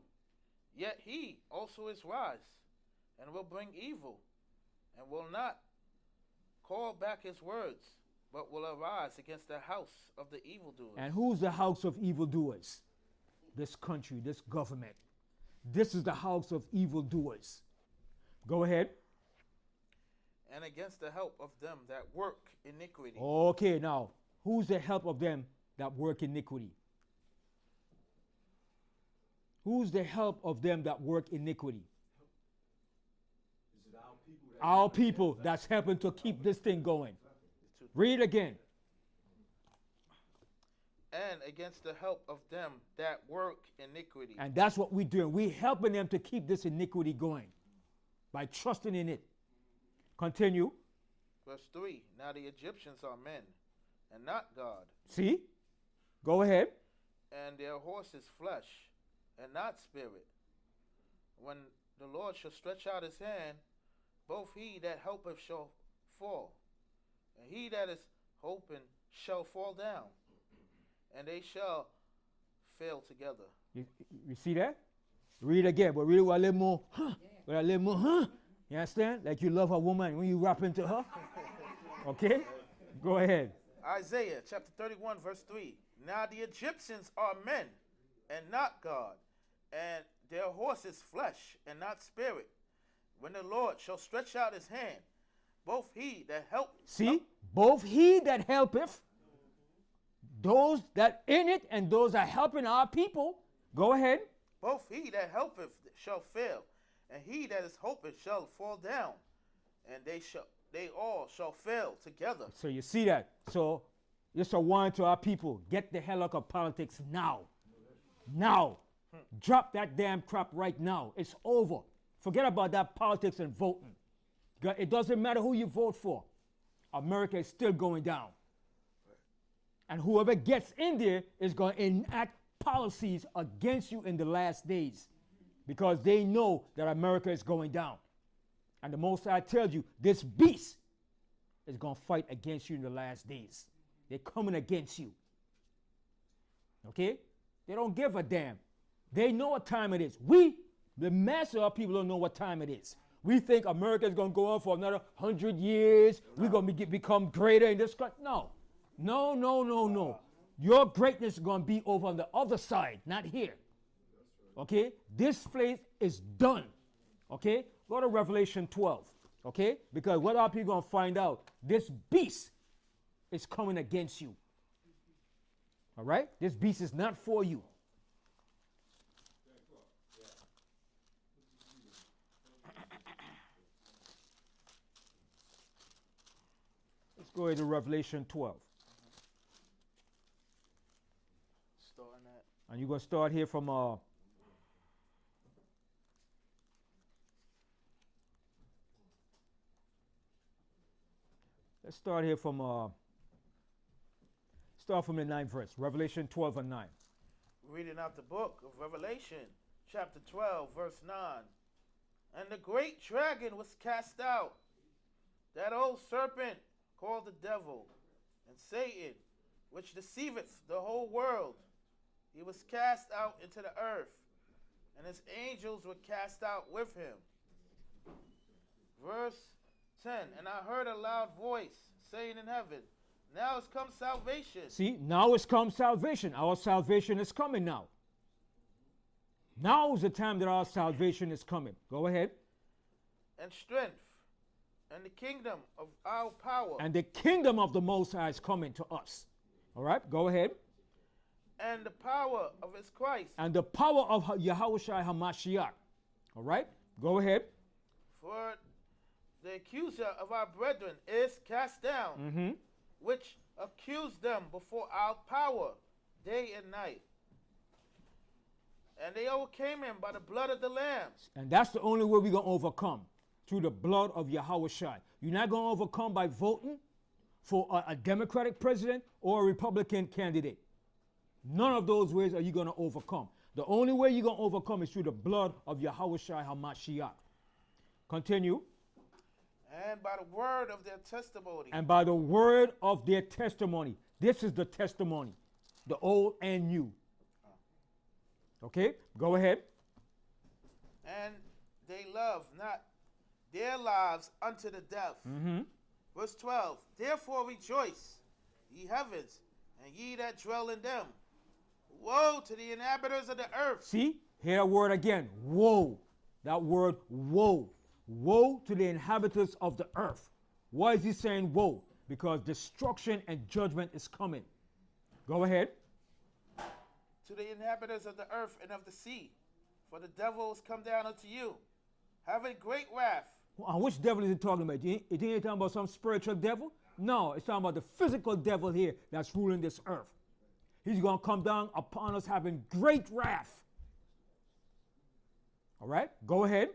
Speaker 2: Yet he also is wise, and will bring evil, and will not call back his words, but will arise against the house of the evildoers.
Speaker 1: And who's the house of evildoers? This country, this government. This is the house of evildoers. Go ahead.
Speaker 2: And against the help of them that work iniquity.
Speaker 1: Okay, now, who's the help of them that work iniquity? Who's the help of them that work iniquity?
Speaker 5: Is it our people?
Speaker 1: Our people that's helping to keep this thing going. Read again.
Speaker 2: And against the help of them that work iniquity.
Speaker 1: And that's what we're doing. We're helping them to keep this iniquity going by trusting in it. Continue.
Speaker 2: Verse 3. Now the Egyptians are men, and not God.
Speaker 1: See? Go ahead.
Speaker 2: And their horses flesh, and not spirit. When the Lord shall stretch out his hand, both he that helpeth shall fall, and he that is hoping shall fall down, and they shall fail together.
Speaker 1: You see that? Read again, but read it with a little more, huh? With a little more, huh? You understand? Like you love a woman when you rap into her. Okay? Go ahead.
Speaker 2: Isaiah chapter 31, verse 3. Now the Egyptians are men, and not God, and their horses flesh, and not spirit. When the Lord shall stretch out his hand, both he that helpeth.
Speaker 1: See? Both he that helpeth, those that in it and those that helping our people. Go ahead.
Speaker 2: Both he that helpeth shall fail, and he that is hoping shall fall down, and they all shall fail together.
Speaker 1: So you see that. So it's a warning to our people. Get the hell out of politics now. Now. Drop that damn crap right now. It's over. Forget about that politics and voting. It doesn't matter who you vote for. America is still going down. And whoever gets in there is going to enact policies against you in the last days, because they know that America is going down. And the Most High tells you, this beast is going to fight against you in the last days. They're coming against you. Okay? They don't give a damn. They know what time it is. We, the mass of our people, don't know what time it is. We think America is going to go on for another 100 years. We're going to become greater in this country. No. No, no, no, no. Your greatness is going to be over on the other side, not here. Okay? This place is done. Okay? Go to Revelation 12. Okay? Because what are people going to find out? This beast is coming against you. All right? This beast is not for you. Let's go into Revelation 12.
Speaker 2: Starting at.
Speaker 1: And you're going to start here from let's start here from start from the 9th verse. Revelation 12 and 9.
Speaker 2: Reading out the book of Revelation, chapter 12, verse 9. And the great dragon was cast out, that old serpent called the devil and Satan, which deceiveth the whole world. He was cast out into the earth, and his angels were cast out with him. Verse 10. And I heard a loud voice saying in heaven, Now has come salvation.
Speaker 1: See, now it's come salvation. Our salvation is coming now. Now is the time that our salvation is coming. Go ahead.
Speaker 2: And strength. And the kingdom of our power.
Speaker 1: And the kingdom of the Most High is coming to us. All right, go ahead.
Speaker 2: And the power of his Christ.
Speaker 1: And the power of Yahushua HaMashiach. All right, go ahead.
Speaker 2: For the accuser of our brethren is cast down, which accused them before our power day and night. And they overcame him by the blood of the Lamb.
Speaker 1: And that's the only way we're going to overcome, through the blood of Yahushua. You're not going to overcome by voting for a Democratic president or a Republican candidate. None of those ways are you going to overcome. The only way you're going to overcome is through the blood of Yahushua HaMashiach. Continue.
Speaker 2: And by the word of their testimony.
Speaker 1: And by the word of their testimony. This is the testimony, the old and new. Okay, go ahead.
Speaker 2: And they love not their lives unto the death. Verse 12. Therefore rejoice, ye heavens, and ye that dwell in them. Woe to the inhabitants of the earth.
Speaker 1: See, hear that word again. Woe. That word, woe. Woe to the inhabitants of the earth. Why is he saying woe? Because destruction and judgment is coming. Go ahead.
Speaker 2: To the inhabitants of the earth and of the sea. For the devil is come down unto you, having great wrath.
Speaker 1: Which devil is he talking about? Is he talking about some spiritual devil? No, it's talking about the physical devil here that's ruling this earth. He's going to come down upon us having great wrath. All right, go ahead.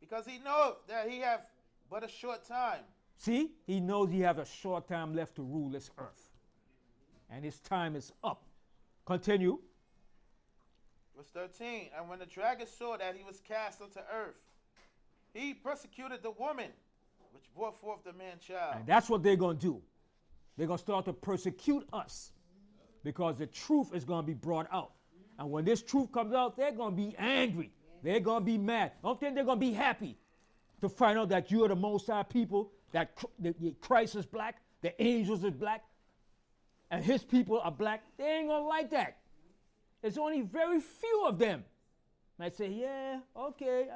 Speaker 2: Because he knoweth that he hath but a short time.
Speaker 1: See, he knows he has a short time left to rule this earth. And his time is up. Continue.
Speaker 2: Verse 13. And when the dragon saw that he was cast unto earth, he persecuted the woman which brought forth the man child.
Speaker 1: And that's what they're going to do. They're going to start to persecute us because the truth is going to be brought out. And when this truth comes out, they're going to be angry. They're going to be mad. I don't think they're going to be happy to find out that you are the Most High people, that Christ is black, the angels is black, and his people are black. They ain't going to like that. There's only very few of them. Might say, yeah, okay,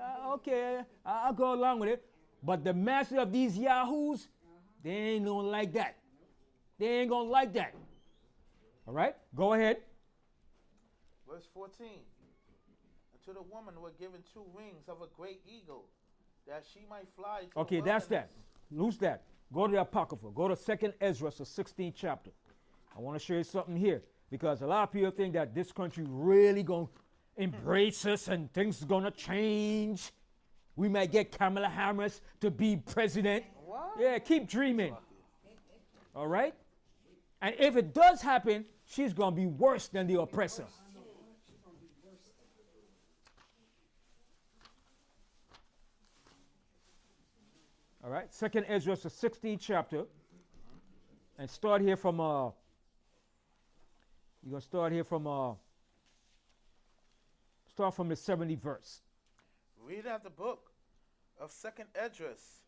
Speaker 1: I'll go along with it. But the master of these yahoos, they ain't going to like that. They ain't going to like that. All right, go ahead.
Speaker 2: Verse 14. And to the woman were given 2 wings of a great eagle, that she might fly to
Speaker 1: Okay,
Speaker 2: the
Speaker 1: that's that.
Speaker 2: wilderness.
Speaker 1: Lose that. Go to the Apocrypha. Go to 2nd Ezra, the 16th chapter. I want to show you something here. Because a lot of people think that this country really going to embrace us and things are going to change. We might get Kamala Harris to be president.
Speaker 2: What?
Speaker 1: Yeah, keep dreaming. All right? And if it does happen, she's going to be worse than the oppressor. All right, 2nd Ezra, the 16th chapter. And start here from, you're going to start here from, start from the 70th verse.
Speaker 2: Read out the book of 2nd Esdras,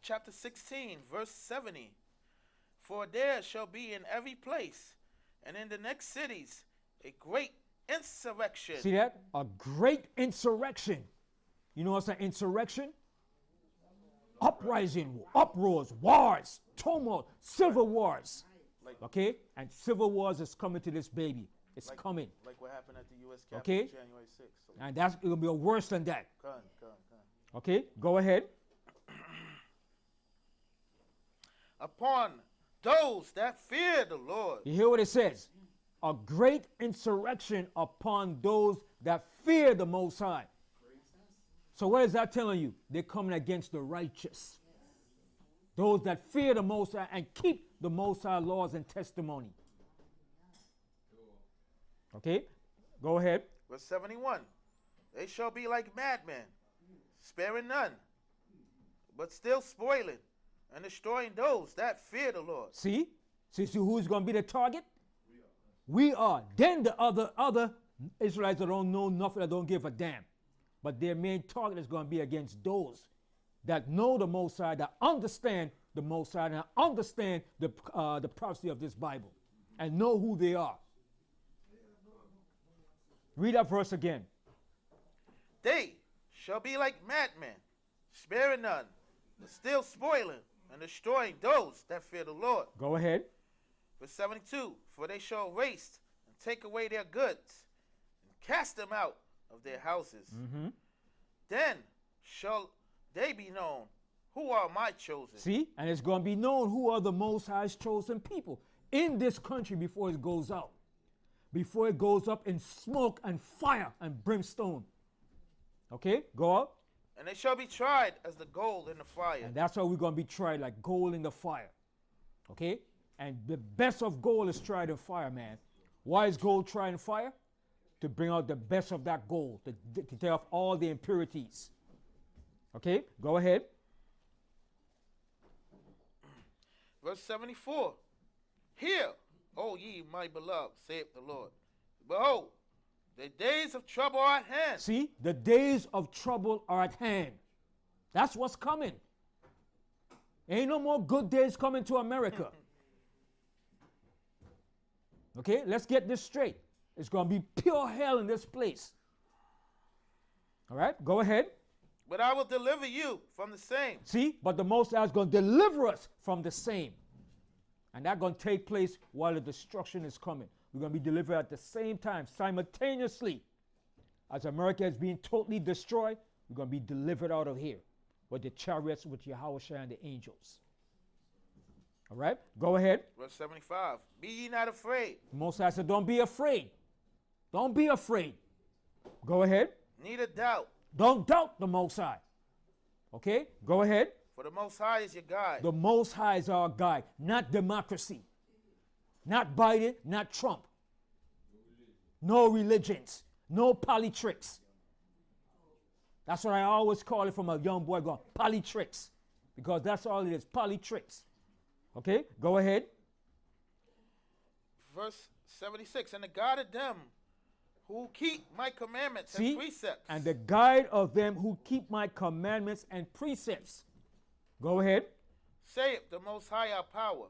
Speaker 2: chapter 16, verse 70. For there shall be in every place and in the next cities a great insurrection.
Speaker 1: See that? A great insurrection. You know what's an insurrection? Uprising, uproars, wars, tumult, civil wars. Okay? And civil wars is coming to this baby. It's coming.
Speaker 2: Like what happened at the U.S. Capitol
Speaker 1: Okay?
Speaker 2: January 6th. So
Speaker 1: And that's it'll be worse than that.
Speaker 2: Come.
Speaker 1: Okay? Go ahead.
Speaker 2: Upon those that fear the Lord.
Speaker 1: You hear what it says? A great insurrection upon those that fear the Most High. So what is that telling you? They're coming against the righteous. Those that fear the Most High and keep the Most High laws and testimony. Okay? Go ahead.
Speaker 2: Verse 71. They shall be like madmen, sparing none, but still spoiling and destroying those that fear the Lord.
Speaker 1: See? See who's going to be the target? We are. Then the other Israelites that don't know nothing, that don't give a damn. But their main target is going to be against those that know the Most High, that understand the Most High and understand the prophecy of this Bible and know who they are. Read that verse again.
Speaker 2: They shall be like madmen, sparing none, but still spoiling and destroying those that fear the Lord.
Speaker 1: Go ahead.
Speaker 2: Verse 72, for they shall waste and take away their goods and cast them out of their houses. Then shall they be known who are my chosen.
Speaker 1: See? And it's going to be known who are the Most High's chosen people in this country before it goes out. Before it goes up in smoke and fire and brimstone. Okay? Go up.
Speaker 2: And they shall be tried as the gold in the fire.
Speaker 1: And that's how we're going to be tried, like gold in the fire. Okay? And the best of gold is tried in fire, man. Why is gold tried in fire? To bring out the best of that gold, to take off all the impurities. Okay? Go ahead.
Speaker 2: Verse 74, hear, O ye my beloved, saith the Lord. Behold, the days of trouble are at hand.
Speaker 1: See, the days of trouble are at hand. That's what's coming. Ain't no more good days coming to America. Okay, let's get this straight. It's going to be pure hell in this place. All right, go ahead.
Speaker 2: But I will deliver you from the same.
Speaker 1: See, but the Most High is going to deliver us from the same. And that's going to take place while the destruction is coming. We're going to be delivered at the same time, simultaneously. As America is being totally destroyed, we're going to be delivered out of here with the chariots, with Yahushua and the angels. All right, go ahead.
Speaker 2: Verse 75, be ye not afraid.
Speaker 1: The Most High said, don't be afraid. Don't be afraid. Go ahead.
Speaker 2: Neither doubt.
Speaker 1: Don't doubt the Most High. Okay, go ahead.
Speaker 2: For the Most High is your guide.
Speaker 1: The Most High is our guide, not democracy. Not Biden, not Trump. No religions, no politricks. That's what I always call it from a young boy going, politricks. Because that's all it is, politricks. Okay, go ahead.
Speaker 2: Verse 76, and the God of them who keep my commandments
Speaker 1: See?
Speaker 2: and precepts.
Speaker 1: And the guide of them who keep my commandments and precepts. Go ahead.
Speaker 2: Saith the Most High our power.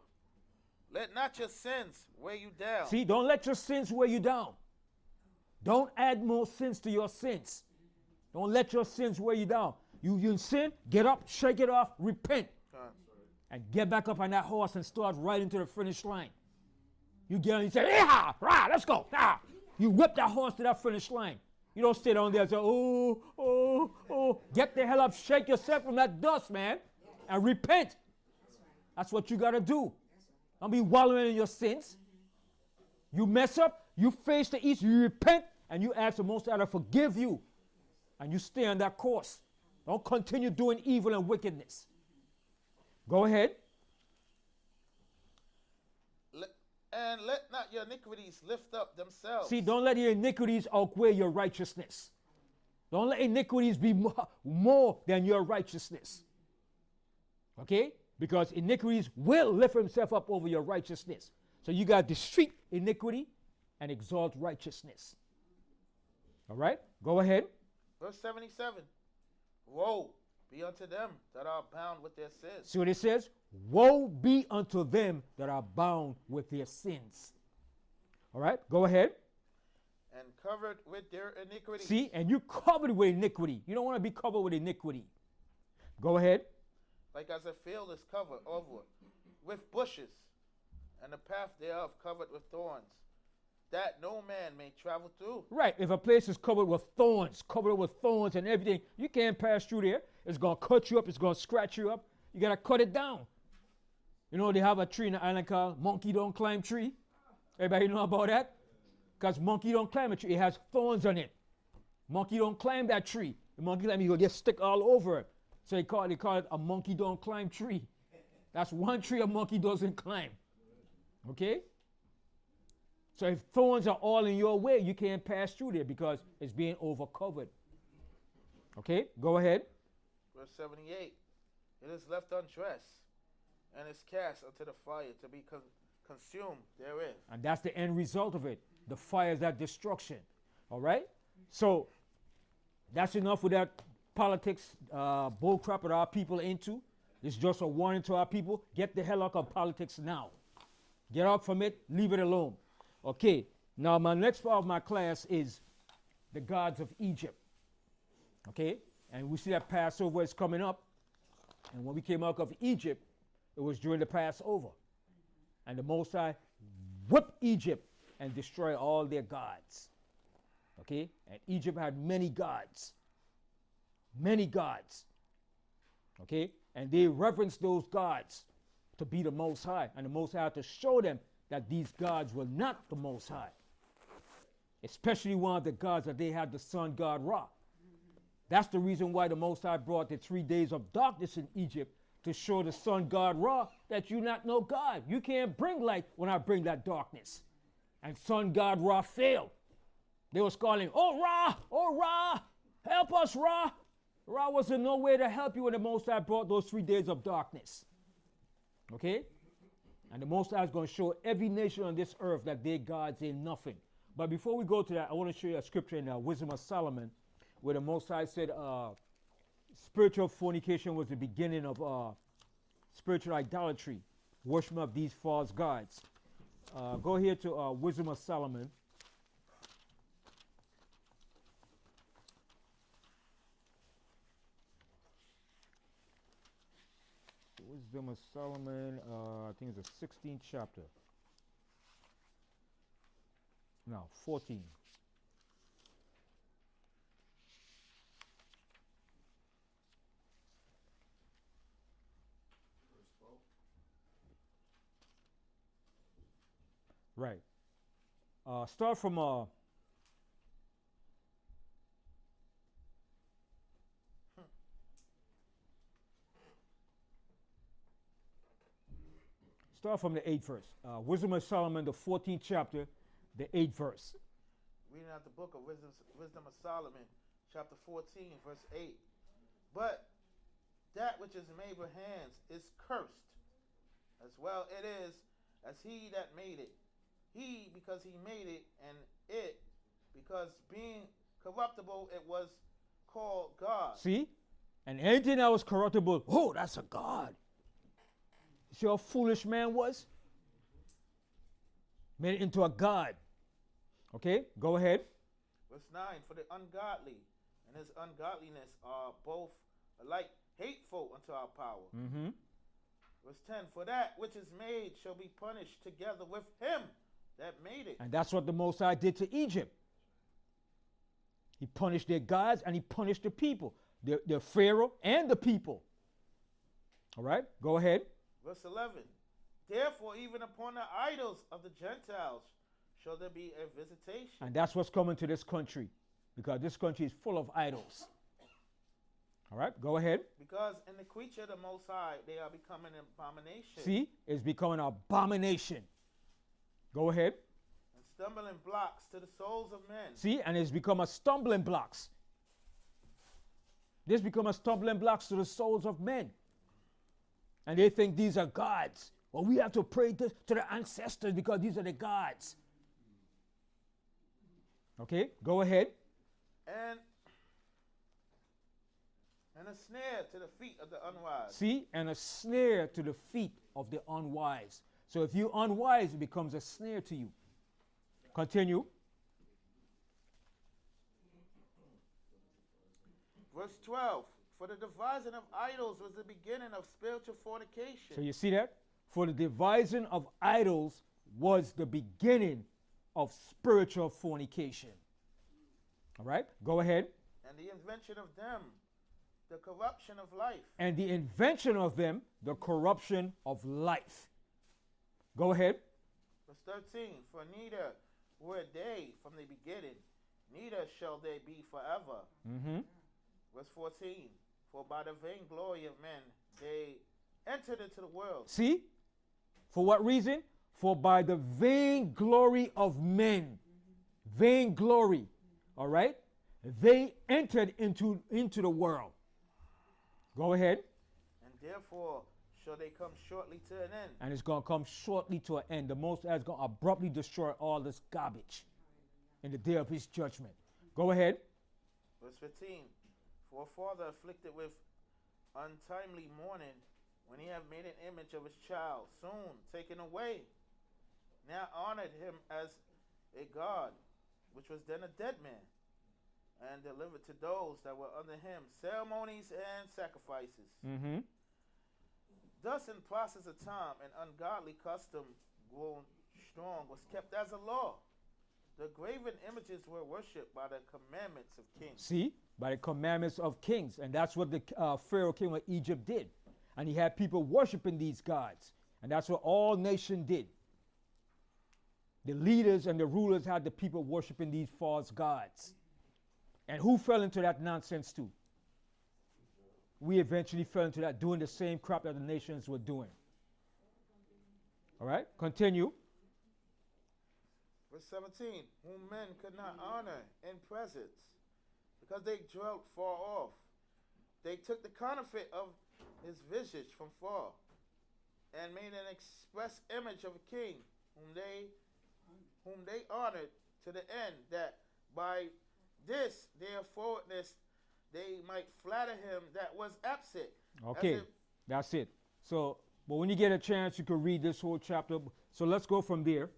Speaker 2: Let not your sins weigh you down.
Speaker 1: See, don't let your sins weigh you down. Don't add more sins to your sins. Don't let your sins weigh you down. You sin, get up, shake it off, repent. And get back up on that horse and start riding to the finish line. You get on, you say, yeah, rah, let's go. Ah. You whip that horse to that finish line. You don't stay down there and say, oh, oh, oh. Get the hell up, shake yourself from that dust, man, and repent. That's what you got to do. Don't be wallowing in your sins. You mess up, you face the east, you repent, and you ask the Most High to forgive you. And you stay on that course. Don't continue doing evil and wickedness. Go ahead.
Speaker 2: And let not your iniquities lift up themselves.
Speaker 1: See, don't let your iniquities outweigh your righteousness. Don't let iniquities be more than your righteousness. Okay? Because iniquities will lift himself up over your righteousness. So you got to defeat iniquity and exalt righteousness. All right? Go ahead.
Speaker 2: Verse 77. Woe be unto them that are bound with their sins.
Speaker 1: See what it says? Woe be unto them that are bound with their sins. All right? Go ahead.
Speaker 2: And covered with their iniquity.
Speaker 1: See? And you covered with iniquity. You don't want to be covered with iniquity. Go ahead.
Speaker 2: Like as a field is covered over with bushes, and the path thereof covered with thorns, that no man may travel through.
Speaker 1: Right. If a place is covered with thorns and everything, you can't pass through there. It's going to cut you up. It's going to scratch you up. You got to cut it down. You know, they have a tree in the island called monkey don't climb tree. Everybody know about that? Because monkey don't climb a tree. It has thorns on it. Monkey don't climb that tree. The monkey climb, you'll get stick all over it. So they call it a monkey don't climb tree. That's one tree a monkey doesn't climb. Okay? So if thorns are all in your way, you can't pass through there because it's being overcovered. Okay? Go ahead.
Speaker 2: Verse 78. It is left undressed, and is cast unto the fire to be consumed therein.
Speaker 1: And that's the end result of it. The fire is that destruction. All right? So that's enough with that politics bullcrap that our people are into. It's just a warning to our people. Get the hell out of politics now. Get out from it. Leave it alone. Okay. Now, my next part of my class is the gods of Egypt. Okay. And we see that Passover is coming up. And when we came out of Egypt, it was during the Passover. And the Most High whipped Egypt and destroyed all their gods. Okay? And Egypt had many gods. Many gods. Okay? And they reverenced those gods to be the Most High. And the Most High had to show them that these gods were not the Most High. Especially one of the gods that they had, the sun god Ra. That's the reason why the Most High brought the 3 days of darkness in Egypt, to show the sun god Ra that you not know God. You can't bring light when I bring that darkness. And sun god Ra failed. They was calling, oh Ra, help us, Ra. Ra was in no way to help you when the Most High brought those 3 days of darkness. Okay? And the Most High is going to show every nation on this earth that their gods ain't nothing. But before we go to that, I want to show you a scripture in Wisdom of Solomon, where the Most High said spiritual fornication was the beginning of spiritual idolatry, worship of these false gods. Go here to Wisdom of Solomon. Wisdom of Solomon, I think it's the 16th chapter. No, 14. Right. Start from the 8th verse. Wisdom of Solomon, the 14th chapter, the 8th verse.
Speaker 2: Reading out the book of Wisdom of Solomon, chapter 14, verse 8. But that which is made with hands is cursed, as well it is as he that made it. He, because he made it, and it, because being corruptible, it was called God.
Speaker 1: See? And anything that was corruptible, oh, that's a God. See how foolish man was? Made it into a God. Okay, go ahead.
Speaker 2: Verse 9, for the ungodly and his ungodliness are both alike hateful unto our power.
Speaker 1: Mm-hmm.
Speaker 2: Verse 10, for that which is made shall be punished together with him that made it.
Speaker 1: And that's what the Most High did to Egypt. He punished their gods and he punished the people, the Pharaoh and the people. All right, go ahead.
Speaker 2: Verse 11, therefore even upon the idols of the Gentiles shall there be a visitation.
Speaker 1: And that's what's coming to this country, because this country is full of idols. All right, go ahead.
Speaker 2: Because in the creature of the Most High they are becoming an abomination.
Speaker 1: See, it's becoming an abomination. Go ahead.
Speaker 2: And stumbling blocks to the souls of men.
Speaker 1: See, and it's become a stumbling blocks. This become a stumbling blocks to the souls of men. And they think these are gods. Well, we have to pray to the ancestors because these are the gods. Okay, go ahead.
Speaker 2: And a snare to the feet of the unwise.
Speaker 1: See, and a snare to the feet of the unwise. So if you're unwise, it becomes a snare to you. Continue.
Speaker 2: Verse 12, for the devising of idols was the beginning of spiritual fornication.
Speaker 1: So you see that? For the devising of idols was the beginning of spiritual fornication. All right, go ahead.
Speaker 2: And the invention of them, the corruption of life.
Speaker 1: And the invention of them, the corruption of life. Go ahead.
Speaker 2: Verse 13, for neither were they from the beginning, neither shall they be forever.
Speaker 1: Mm-hmm.
Speaker 2: Verse 14, for by the vainglory of men they entered into the world.
Speaker 1: See? For what reason? For by the vainglory of men. Vainglory. All right? They entered into the world. Go ahead.
Speaker 2: And therefore shall they come shortly to an end.
Speaker 1: And it's going to come shortly to an end. The Most High is going to abruptly destroy all this garbage in the day of his judgment. Go ahead.
Speaker 2: Verse 15, for a father afflicted with untimely mourning when he had made an image of his child, soon taken away, now honored him as a god, which was then a dead man, and delivered to those that were under him ceremonies and sacrifices.
Speaker 1: Mm-hmm.
Speaker 2: Thus, in process of time, an ungodly custom grown strong was kept as a law. The graven images were worshipped by the commandments of kings.
Speaker 1: See, by the commandments of kings, and that's what the Pharaoh king of Egypt did, and he had people worshiping these gods, and that's what all nations did. The leaders and the rulers had the people worshiping these false gods, and who fell into that nonsense too? We eventually fell into that, doing the same crap that the nations were doing. All right, continue.
Speaker 2: Verse 17, whom men could not honor in presence, because they dwelt far off. They took the counterfeit of his visage from far, and made an express image of a king, whom they honored to the end that by this their forwardness they might flatter him that was absent.
Speaker 1: Okay, that's it. So, but when you get a chance, you can read this whole chapter. So let's go from there.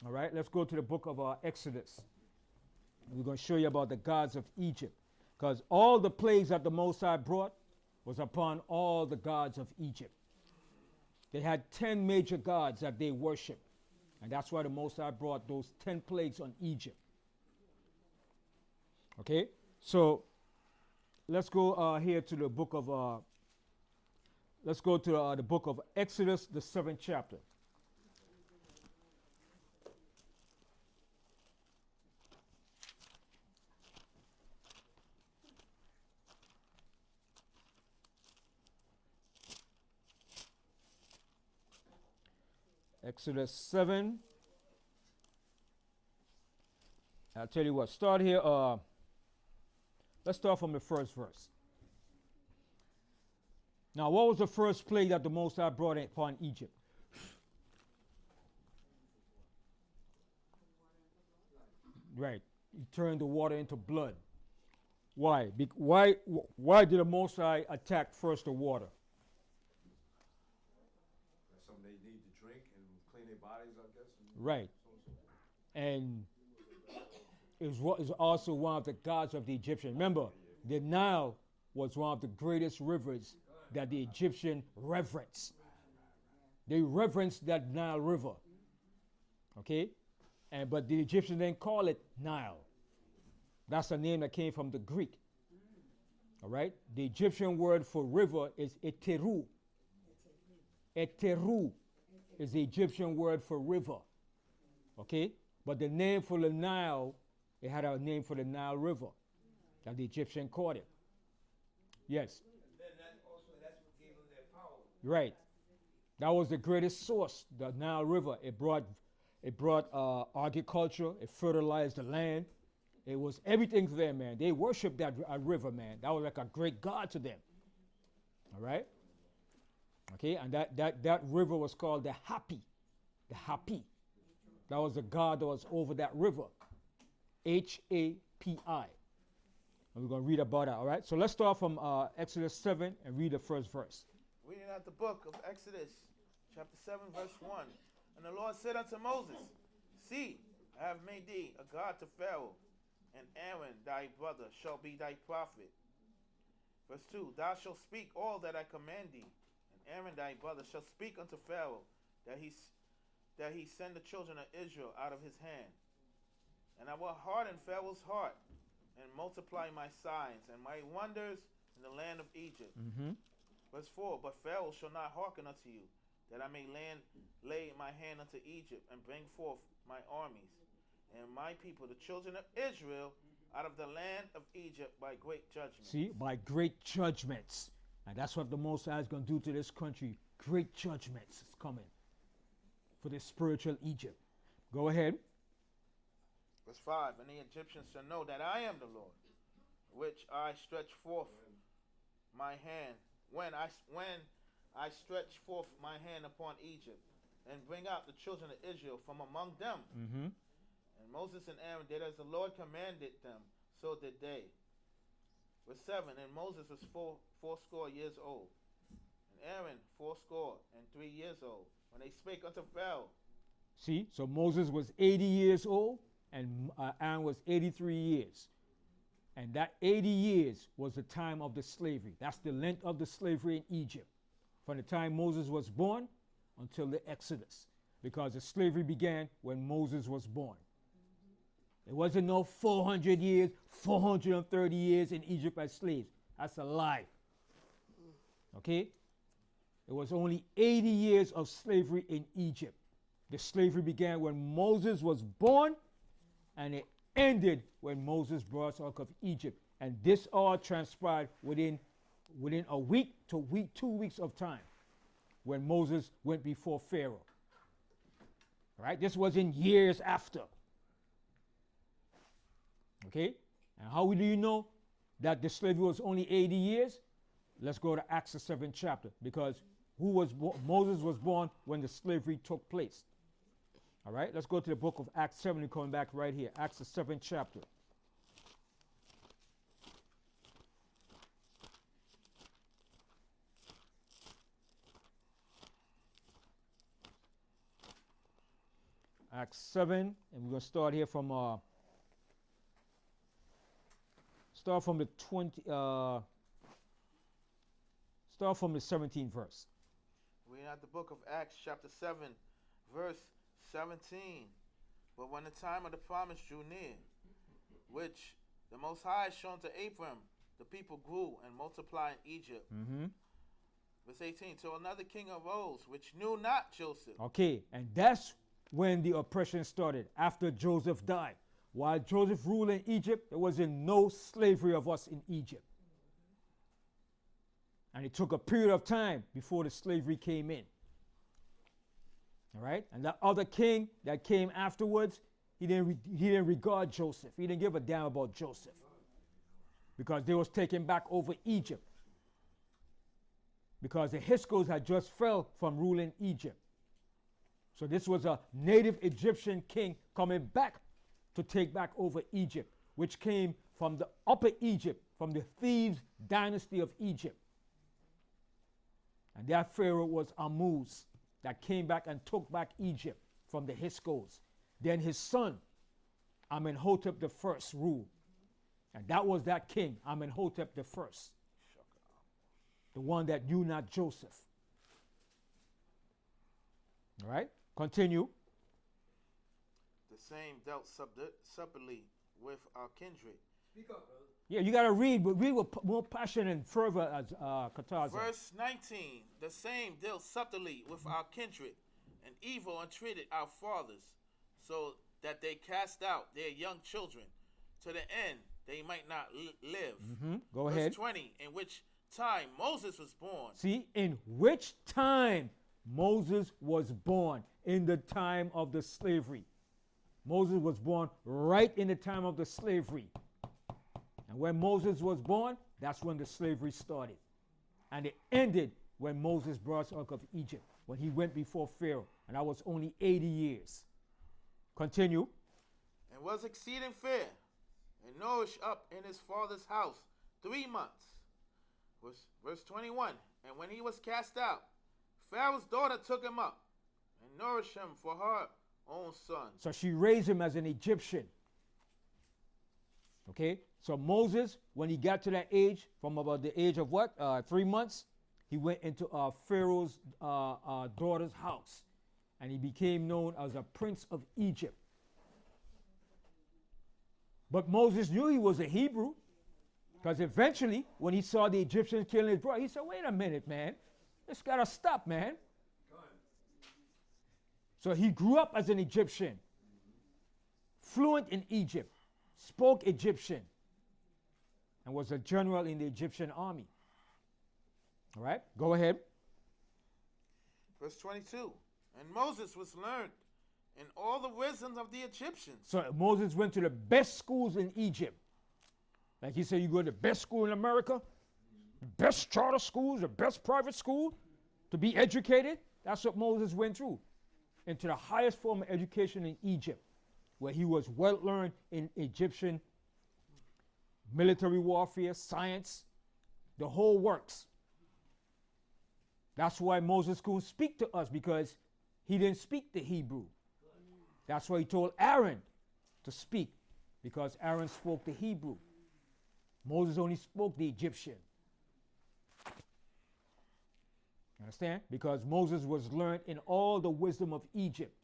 Speaker 1: All right, let's go to the book of Exodus. We're going to show you about the gods of Egypt, because all the plagues that the Most High brought was upon all the gods of Egypt. They had 10 major gods that they worshiped, and that's why the Most High brought those 10 plagues on Egypt. Okay, so let's go here to the book of the book of Exodus, the 7th chapter. Exodus 7. I'll tell you what, start here. Let's start from the first verse. Now, what was the first plague that the Most High brought upon Egypt? Right. He turned the water into blood. Why? Why did the Most High attack first the water?
Speaker 5: That's something they need to drink and clean their bodies, I guess.
Speaker 1: Right. And is also one of the gods of the Egyptians. Remember, the Nile was one of the greatest rivers that the Egyptian reverenced. They reverenced that Nile River. Okay? But the Egyptians didn't call it Nile. That's a name that came from the Greek. All right? The Egyptian word for river is eteru. Eteru is the Egyptian word for river. Okay? But the name for the Nile, it had a name for the Nile River that the Egyptian called it. Yes.
Speaker 3: And then that's what gave them their power.
Speaker 1: Right. That was the greatest source, the Nile River. It brought agriculture. It fertilized the land. It was everything to them, man. They worshipped that river, man. That was like a great god to them. All right? Okay, and that river was called the Hapi. The Hapi. That was the god that was over that river. H-A-P-I. And we're going to read about that, all right? So let's start from Exodus 7 and read the first verse.
Speaker 2: Reading out the book of Exodus, chapter 7, verse 1. And the Lord said unto Moses, See, I have made thee a god to Pharaoh, and Aaron thy brother shall be thy prophet. Verse 2, Thou shalt speak all that I command thee, and Aaron thy brother shall speak unto Pharaoh, that he send the children of Israel out of his hand. And I will harden Pharaoh's heart, and multiply my signs and my wonders in the land of Egypt.
Speaker 1: Mm-hmm.
Speaker 2: Verse 4, But Pharaoh shall not hearken unto you, that I may lay my hand unto Egypt, and bring forth my armies, and my people, the children of Israel, out of the land of Egypt by great judgments.
Speaker 1: See, by great judgments. And that's what the Most High is going to do to this country. Great judgments is coming for this spiritual Egypt. Go ahead.
Speaker 2: Verse 5, And the Egyptians shall know that I am the Lord, which I stretch forth my hand, when I stretch forth my hand upon Egypt, and bring out the children of Israel from among them.
Speaker 1: Mm-hmm.
Speaker 2: And Moses and Aaron did as the Lord commanded them, so did they. Verse 7, And Moses was fourscore years old, and Aaron 80 years old, when they spake unto Pharaoh.
Speaker 1: See, so Moses was 80 years old and Aaron was 83 years. And that 80 years was the time of the slavery. That's the length of the slavery in Egypt, from the time Moses was born until the Exodus, because the slavery began when Moses was born. It wasn't no 400 years, 430 years in Egypt as slaves. That's a lie. Okay? It was only 80 years of slavery in Egypt. The slavery began when Moses was born, and it ended when Moses brought us out of Egypt. And this all transpired within a week to 2 weeks of time, when Moses went before Pharaoh. All right? This was in years after. Okay? And how do you know that the slavery was only 80 years? Let's go to Acts the 7th chapter, because Moses was born when the slavery took place. All right? Let's go to the book of Acts 7 and coming back right here. Acts the 7th chapter. Acts 7, and we're going to start here from the 17th verse.
Speaker 2: We're at the book of Acts chapter 7, verse 17. But when the time of the promise drew near, which the Most High had shown to Abram, the people grew and multiplied in Egypt.
Speaker 1: Mm-hmm.
Speaker 2: Verse 18, till another king arose, which knew not Joseph.
Speaker 1: Okay, and that's when the oppression started, after Joseph died. While Joseph ruled in Egypt, there wasn't no slavery of us in Egypt. And it took a period of time before the slavery came in. All right? And that other king that came afterwards, he didn't regard Joseph. He didn't give a damn about Joseph, because they was taken back over Egypt. Because the H.O.D.C had just fell from ruling Egypt. So this was a native Egyptian king coming back to take back over Egypt, which came from the upper Egypt, from the Thebes dynasty of Egypt. And that pharaoh was Ammuz, that came back and took back Egypt from the H.O.D.C. Then his son, Amenhotep I, ruled. And that was that king, Amenhotep I, the one that knew not Joseph. All right, continue.
Speaker 2: The same dealt subtly with our kindred.
Speaker 3: Speak up, brother.
Speaker 1: Yeah, you got to read, but read with more passion and fervor as Kataza.
Speaker 2: Verse 19, the same dealt subtly with our kindred, and evil entreated our fathers, so that they cast out their young children, to the end they might not live.
Speaker 1: Mm-hmm. Go
Speaker 2: Verse
Speaker 1: ahead.
Speaker 2: 20, in which time Moses was born.
Speaker 1: See, in which time Moses was born? In the time of the slavery. Moses was born right in the time of the slavery. And when Moses was born, that's when the slavery started. And it ended when Moses brought us out of Egypt, when he went before Pharaoh. And that was only 80 years. Continue.
Speaker 2: And was exceeding fair, and nourished up in his father's house 3 months. Verse 21, and when he was cast out, Pharaoh's daughter took him up and nourished him for her own son.
Speaker 1: So she raised him as an Egyptian. Okay? So Moses, when he got to that age, from about the age of what? 3 months, he went into Pharaoh's daughter's house. And he became known as a prince of Egypt. But Moses knew he was a Hebrew. Because eventually, when he saw the Egyptians killing his brother, he said, wait a minute, man. This got to stop, man. So he grew up as an Egyptian, fluent in Egypt, spoke Egyptian, and was a general in the Egyptian army. All right, go ahead.
Speaker 2: Verse 22, and Moses was learned in all the wisdoms of the Egyptians.
Speaker 1: So Moses went to the best schools in Egypt. Like he said, you go to the best school in America, the best charter schools, the best private school to be educated. That's what Moses went through. Into the highest form of education in Egypt, where he was well learned in Egyptian military warfare, science, the whole works. That's why Moses couldn't speak to us, because he didn't speak the Hebrew. That's why he told Aaron to speak, because Aaron spoke the Hebrew. Moses only spoke the Egyptian. Understand? Because Moses was learned in all the wisdom of Egypt,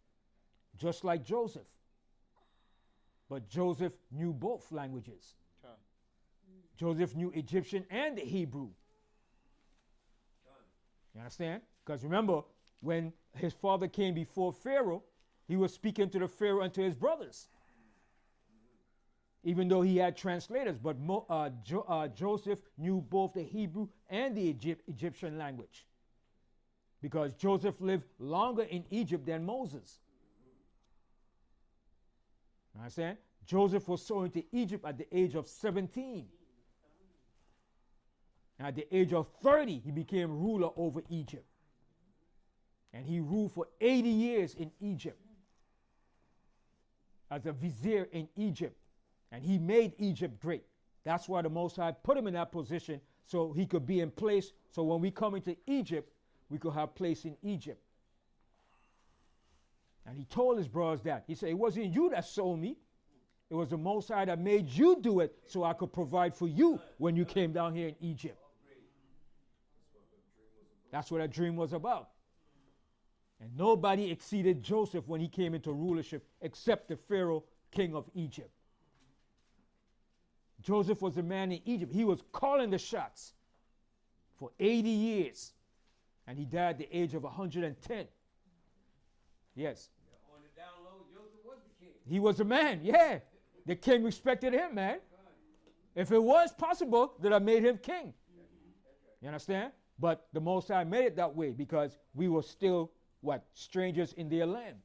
Speaker 1: just like Joseph. But Joseph knew both languages.
Speaker 2: Okay.
Speaker 1: Joseph knew Egyptian and the Hebrew. You understand? Because remember, when his father came before Pharaoh, he was speaking to the Pharaoh and to his brothers. Even though he had translators, but Joseph knew both the Hebrew and the Egyptian language. Because Joseph lived longer in Egypt than Moses. You understand? Joseph was sold into Egypt at the age of 17. And at the age of 30, he became ruler over Egypt. And he ruled for 80 years in Egypt as a vizier in Egypt. And he made Egypt great. That's why the Most High put him in that position, so he could be in place. So when we come into Egypt, we could have place in Egypt. And he told his brothers that. He said, it wasn't you that sold me. It was the Most High that made you do it so I could provide for you when you came down here in Egypt. That's what that dream was about. And nobody exceeded Joseph when he came into rulership except the Pharaoh, king of Egypt. Joseph was the man in Egypt. He was calling the shots for 80 years. And he died at the age of 110. Yes.
Speaker 6: On the down low, Joseph was the king.
Speaker 1: He was a man, yeah. The king respected him, man. If it was possible, that I made him king. You understand? But the Most High made it that way because we were still, what? Strangers in their land.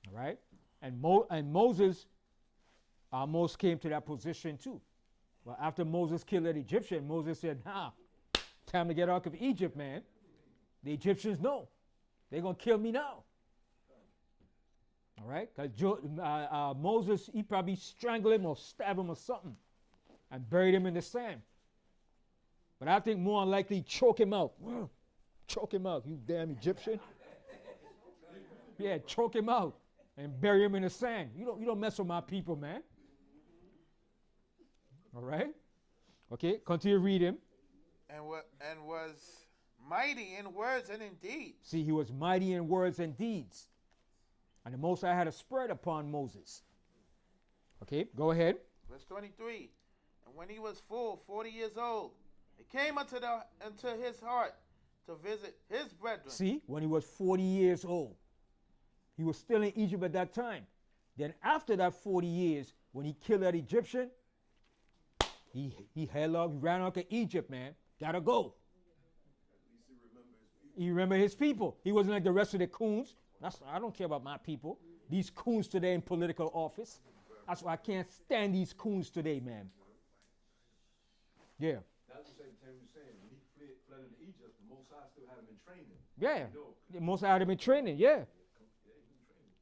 Speaker 1: All right? And Moses almost came to that position too. Well, after Moses killed that Egyptian, Moses said, time to get out of Egypt, man. The Egyptians know. They're going to kill me now. All right? Because Moses, he probably strangled him or stabbed him or something and buried him in the sand. But I think more than likely choke him out. Choke him out, you damn Egyptian. Yeah, choke him out and bury him in the sand. You don't mess with my people, man. All right? Okay, continue reading.
Speaker 2: And was mighty in words and in deeds.
Speaker 1: See, he was mighty in words and deeds. And the Most High had a spread upon Moses. Okay, go ahead.
Speaker 2: Verse 23. And when he was full 40 years old, it came unto his heart to visit his brethren.
Speaker 1: See, when he was 40 years old. He was still in Egypt at that time. Then after that 40 years, when he killed that Egyptian, he ran out to Egypt, man. Gotta go. He remembered his people. He wasn't like the rest of the coons. I don't care about my people. These coons today in political office. That's why I can't stand these coons today, man. Yeah.
Speaker 5: That's the same thing you're saying. When he fled into Egypt, the Most High still had him in training.
Speaker 1: Yeah.
Speaker 5: You know,
Speaker 1: The Most High had him in training, yeah.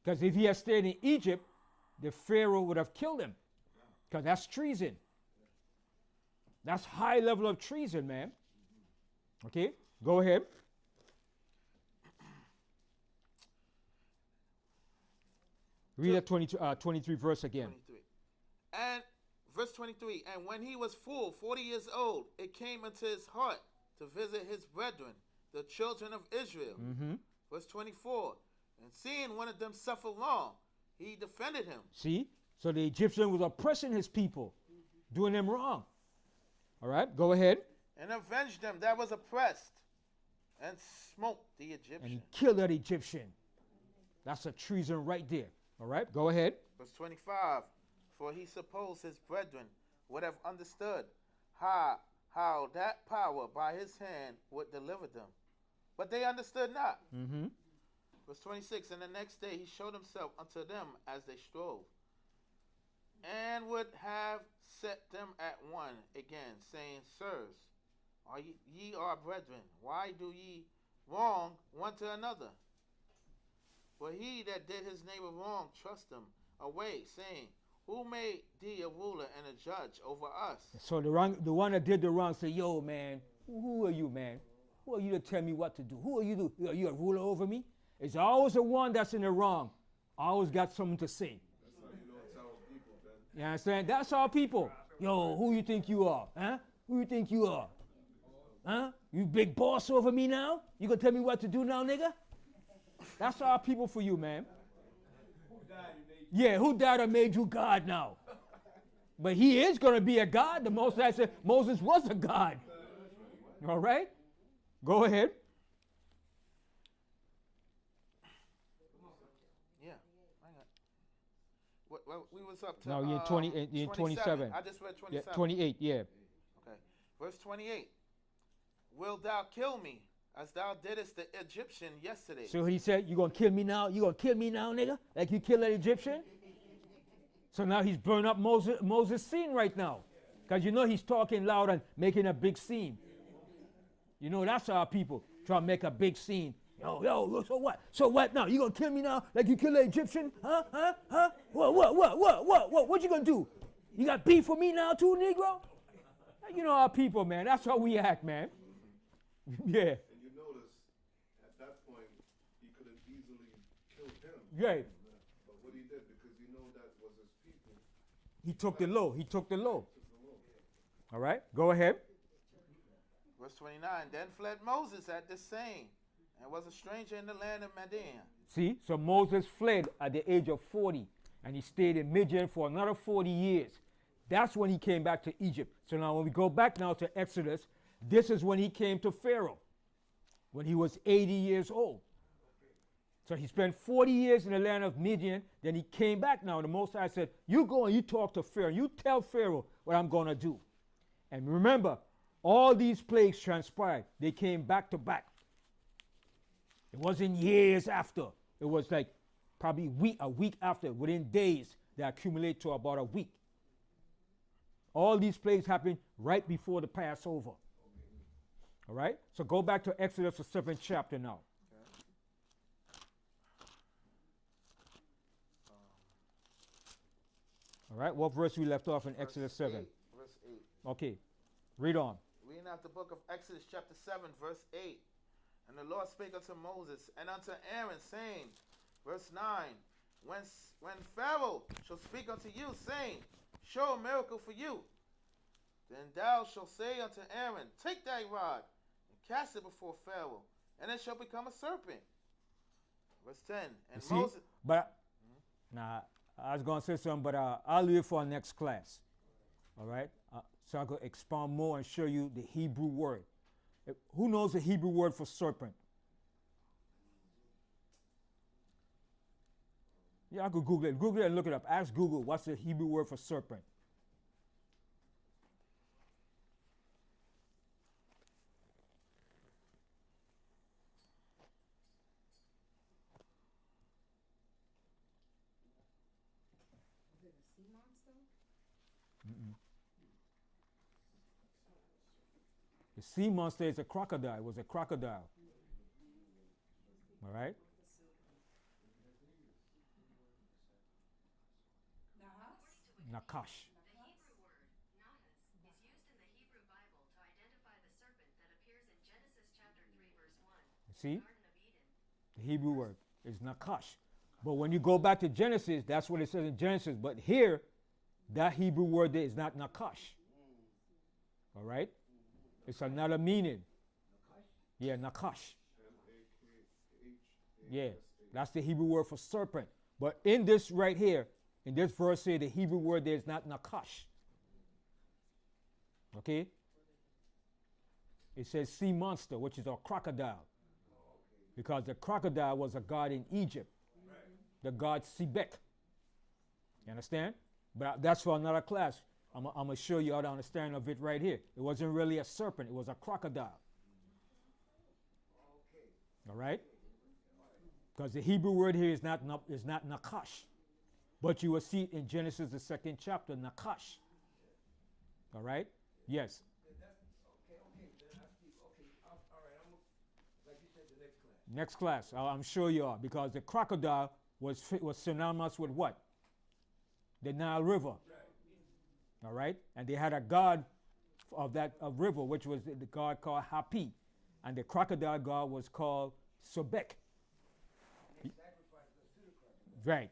Speaker 1: Because if he had stayed in Egypt, the Pharaoh would have killed him. Because that's treason. That's high level of treason, man. Okay, go ahead. Read that 23 verse again.
Speaker 2: 23. And verse 23. And when he was full 40 years old, it came into his heart to visit his brethren, the children of Israel.
Speaker 1: Mm-hmm.
Speaker 2: Verse 24. And seeing one of them suffer long, he defended him.
Speaker 1: See? So the Egyptian was oppressing his people, doing them wrong. All right, go ahead.
Speaker 2: And avenged them that was oppressed, and smote the Egyptian.
Speaker 1: And he killed that Egyptian. That's a treason right there. All right, go ahead.
Speaker 2: Verse 25. For he supposed his brethren would have understood how that power by his hand would deliver them. But they understood not.
Speaker 1: Mm-hmm.
Speaker 2: Verse 26. And the next day he showed himself unto them as they strove, and would have set them at one again, saying, Sirs, are ye our brethren? Why do ye wrong one to another? For he that did his neighbor wrong thrust him away, saying, Who made thee a ruler and a judge over us?
Speaker 1: So the one that did the wrong said, yo, man, Who are you, man? Who are you to tell me what to do? Who are you to, are you a ruler over me? It's always the one that's in the wrong. Always got something to say.
Speaker 5: That's how you know it's our people, man.
Speaker 1: You understand? That's our people. Yo, who you think you are? Huh? Who you think you are? Huh? You big boss over me now? You gonna tell me what to do now, nigga? That's our people for you, man. Yeah, who died and made you God now? But he is gonna be a God. The Most High said Moses was a God. All right? Go ahead.
Speaker 2: Yeah. Well, we was up to
Speaker 1: No, you're 20, you're 27.
Speaker 2: I just read 27.
Speaker 1: Yeah, 28, yeah.
Speaker 2: Okay. Verse 28. Wilt thou kill me as thou didst the Egyptian yesterday?
Speaker 1: So he said, you gonna kill me now? You gonna kill me now, nigga? Like you killed that Egyptian? So now he's burning up Moses' scene right now. Because you know he's talking loud and making a big scene. You know, that's our people. Try to make a big scene. Yo, so what? So what now? You gonna kill me now like you killed the Egyptian? Huh? What you gonna do? You got beef for me now too, Negro? You know our people, man. That's how we act, man. Yeah.
Speaker 5: And you notice, at that point, he could have easily killed him.
Speaker 1: Right.
Speaker 5: But what he did, because he know that was his people.
Speaker 1: He took the low. He took the low. All right. Go ahead.
Speaker 2: Verse 29. Then fled Moses at this saying, and was a stranger in the land of Midian.
Speaker 1: See, so Moses fled at the age of 40, and he stayed in Midian for another 40 years. That's when he came back to Egypt. So now when we go back now to Exodus, this is when he came to Pharaoh, when he was 80 years old. So he spent 40 years in the land of Midian, then he came back now. The Most High said, you go and you talk to Pharaoh, you tell Pharaoh what I'm going to do. And remember, all these plagues transpired. They came back to back. It wasn't years after. It was like probably a week after, within days, they accumulate to about a week. All these plagues happened right before the Passover. All right? So go back to Exodus, the 7th chapter now. All right? What verse we left off in Exodus 7?
Speaker 2: Verse 8.
Speaker 1: Okay. Read on.
Speaker 2: Reading out the book of Exodus chapter 7, verse 8. And the Lord spake unto Moses and unto Aaron, saying, verse 9, when Pharaoh shall speak unto you, saying, show a miracle for you, then thou shalt say unto Aaron, take thy rod and cast it before Pharaoh, and it shall become a serpent. Verse 10. And
Speaker 1: See,
Speaker 2: Moses.
Speaker 1: but now I was going to say something, but I'll leave it for our next class. All right? So I could expound more and show you the Hebrew word. Who knows the Hebrew word for serpent? Yeah, I could Google it. Google it and look it up. Ask Google, what's the Hebrew word for serpent?
Speaker 4: Is it a sea monster?
Speaker 1: The sea monster is a crocodile. It was a crocodile. All right? Nakash.
Speaker 7: The Hebrew word nahas is used in the Hebrew Bible to identify the serpent that appears in Genesis chapter 3 verse 1.
Speaker 1: See?
Speaker 7: Garden of Eden.
Speaker 1: The Hebrew word is nakash. But when you go back to Genesis, that's what it says in Genesis. But here, that Hebrew word there is not nakash. All right? It's another meaning. Yeah, nakash. Yeah, that's the Hebrew word for serpent. But in this right here, in this verse here, the Hebrew word there is not nakash. Okay? It says sea monster, which is a crocodile. Because the crocodile was a god in Egypt. The god Sebek. You understand? But that's for another class. I'm going to show you how to understand of it right here. It wasn't really a serpent. It was a crocodile. All right? Because the Hebrew word here is not nakash. But you will see it in Genesis, the 2nd chapter, nakash. All right? Yes. Next class. I'm sure you are. Because the crocodile was synonymous with what? The Nile River. All right? And they had a god of that river, which was the god called Hapi, and the crocodile god was called Sobek. Right.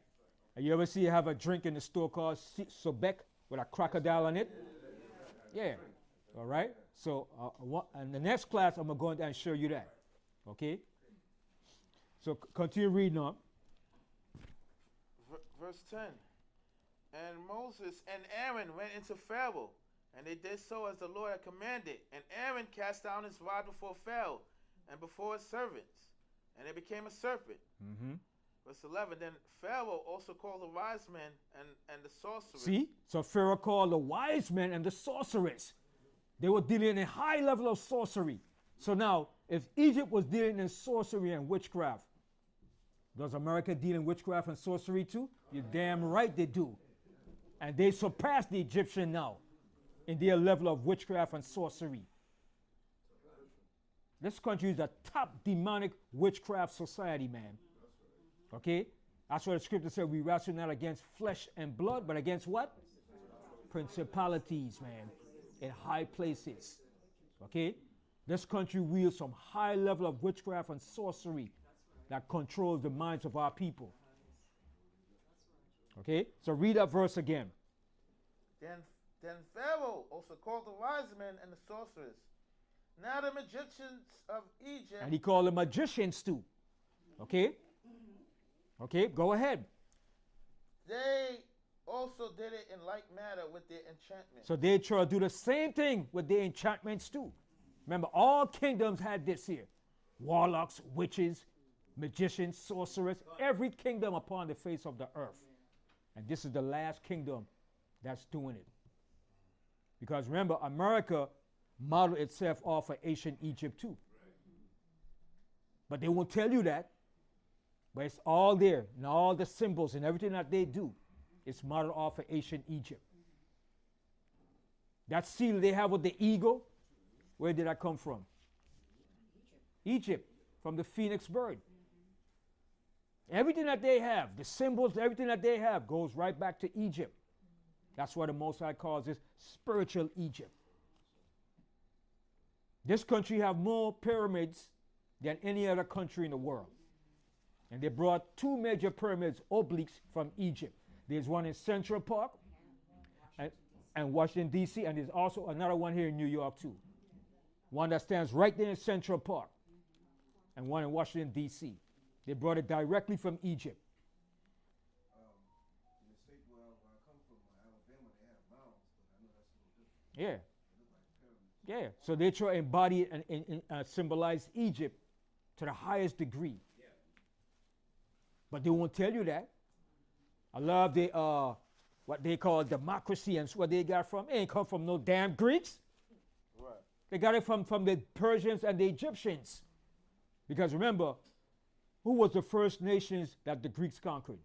Speaker 1: And you ever see have a drink in the store called Sobek with a crocodile on it? Yeah. All right. So, in the next class, I'm going to show you that. Okay. So continue reading on.
Speaker 2: Verse 10. And Moses and Aaron went into Pharaoh, and they did so as the Lord had commanded. And Aaron cast down his rod before Pharaoh and before his servants, and it became a serpent.
Speaker 1: Mm-hmm.
Speaker 2: Verse 11. Then Pharaoh also called the wise men and the sorcerers.
Speaker 1: See? So Pharaoh called the wise men and the sorcerers. They were dealing in a high level of sorcery. So now, if Egypt was dealing in sorcery and witchcraft, does America deal in witchcraft and sorcery too? You're damn right they do. And they surpass the Egyptian now in their level of witchcraft and sorcery. This country is the top demonic witchcraft society, man. Okay? That's what the scripture said. We wrestle not against flesh and blood, but against what? Principalities, man, in high places. Okay? This country wields some high level of witchcraft and sorcery that controls the minds of our people. Okay? So read that verse again.
Speaker 2: Then Pharaoh also called the wise men and the sorcerers. Now the magicians of Egypt.
Speaker 1: And he called the magicians too. Okay? Okay, go ahead.
Speaker 2: They also did it in like manner with their enchantments.
Speaker 1: So they try to do the same thing with their enchantments too. Remember, all kingdoms had this here. Warlocks, witches, magicians, sorcerers, every kingdom upon the face of the earth. And this is the last kingdom that's doing it. Because remember, America modeled itself off of ancient Egypt too. But they won't tell you that. But it's all there, and all the symbols and everything that they do, it's modeled off of ancient Egypt. That seal they have with the eagle, where did that come from? Egypt, from the phoenix bird. Everything that they have, the symbols, everything that they have goes right back to Egypt. That's why the Most High calls this spiritual Egypt. This country have more pyramids than any other country in the world. And they brought two major pyramids, obelisks, from Egypt. There's one in Central Park and Washington, D.C., and there's also another one here in New York, too. One that stands right there in Central Park, and one in Washington, D.C. They brought it directly from Egypt.
Speaker 3: In the state where I come from, Alabama, they have mounds, but I know that's a little different.
Speaker 1: Yeah.
Speaker 3: They look like pyramids.
Speaker 1: Yeah, so they try to embody and symbolize Egypt to the highest degree.
Speaker 3: Yeah.
Speaker 1: But they won't tell you that. I love the what they call democracy and what they got from. It ain't come from no damn Greeks.
Speaker 2: Right.
Speaker 1: They got it from the Persians and the Egyptians. Because remember, who was the first nations that the Greeks conquered?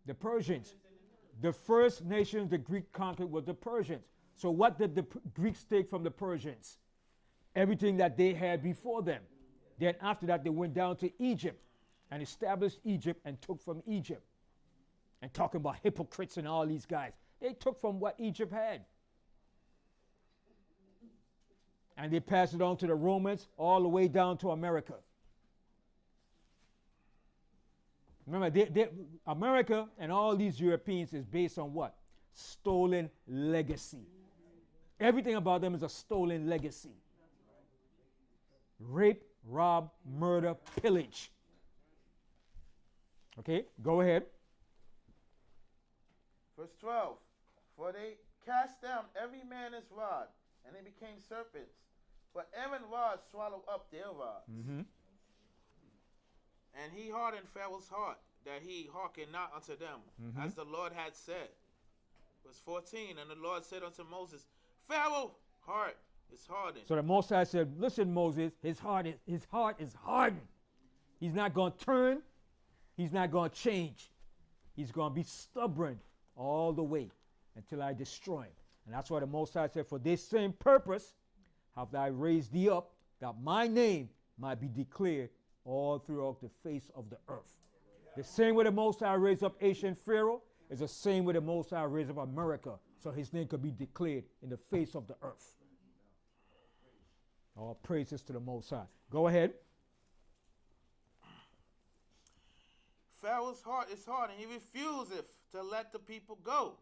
Speaker 1: The Persians. The first nations the Greeks conquered was the Persians. So what did the Greeks take from the Persians? Everything that they had before them. Then after that, they went down to Egypt and established Egypt and took from Egypt. And talking about hypocrites and all these guys. They took from what Egypt had. And they passed it on to the Romans all the way down to America. Remember, America and all these Europeans is based on what? Stolen legacy. Everything about them is a stolen legacy. Rape, rob, murder, pillage. Okay, go ahead.
Speaker 2: Verse 12. For they cast down every man his rod, and they became serpents. But Aaron's rod swallowed up their rods.
Speaker 1: Mm-hmm.
Speaker 2: And he hardened Pharaoh's heart, that he hearkened not unto them, as the Lord had said. Verse 14. And the Lord said unto Moses, Pharaoh's heart is hardened.
Speaker 1: So the Most High said, listen, Moses, his heart is hardened. He's not going to turn. He's not going to change. He's going to be stubborn all the way until I destroy him. And that's why the Most High said, for this same purpose have I raised thee up, that my name might be declared all throughout the face of the earth. The same way the Most High raised up ancient Pharaoh is the same way the Most High raised up America so his name could be declared in the face of the earth. All praises to the Most High. Go ahead.
Speaker 2: Pharaoh's heart is hard, and he refuseth to let the people go.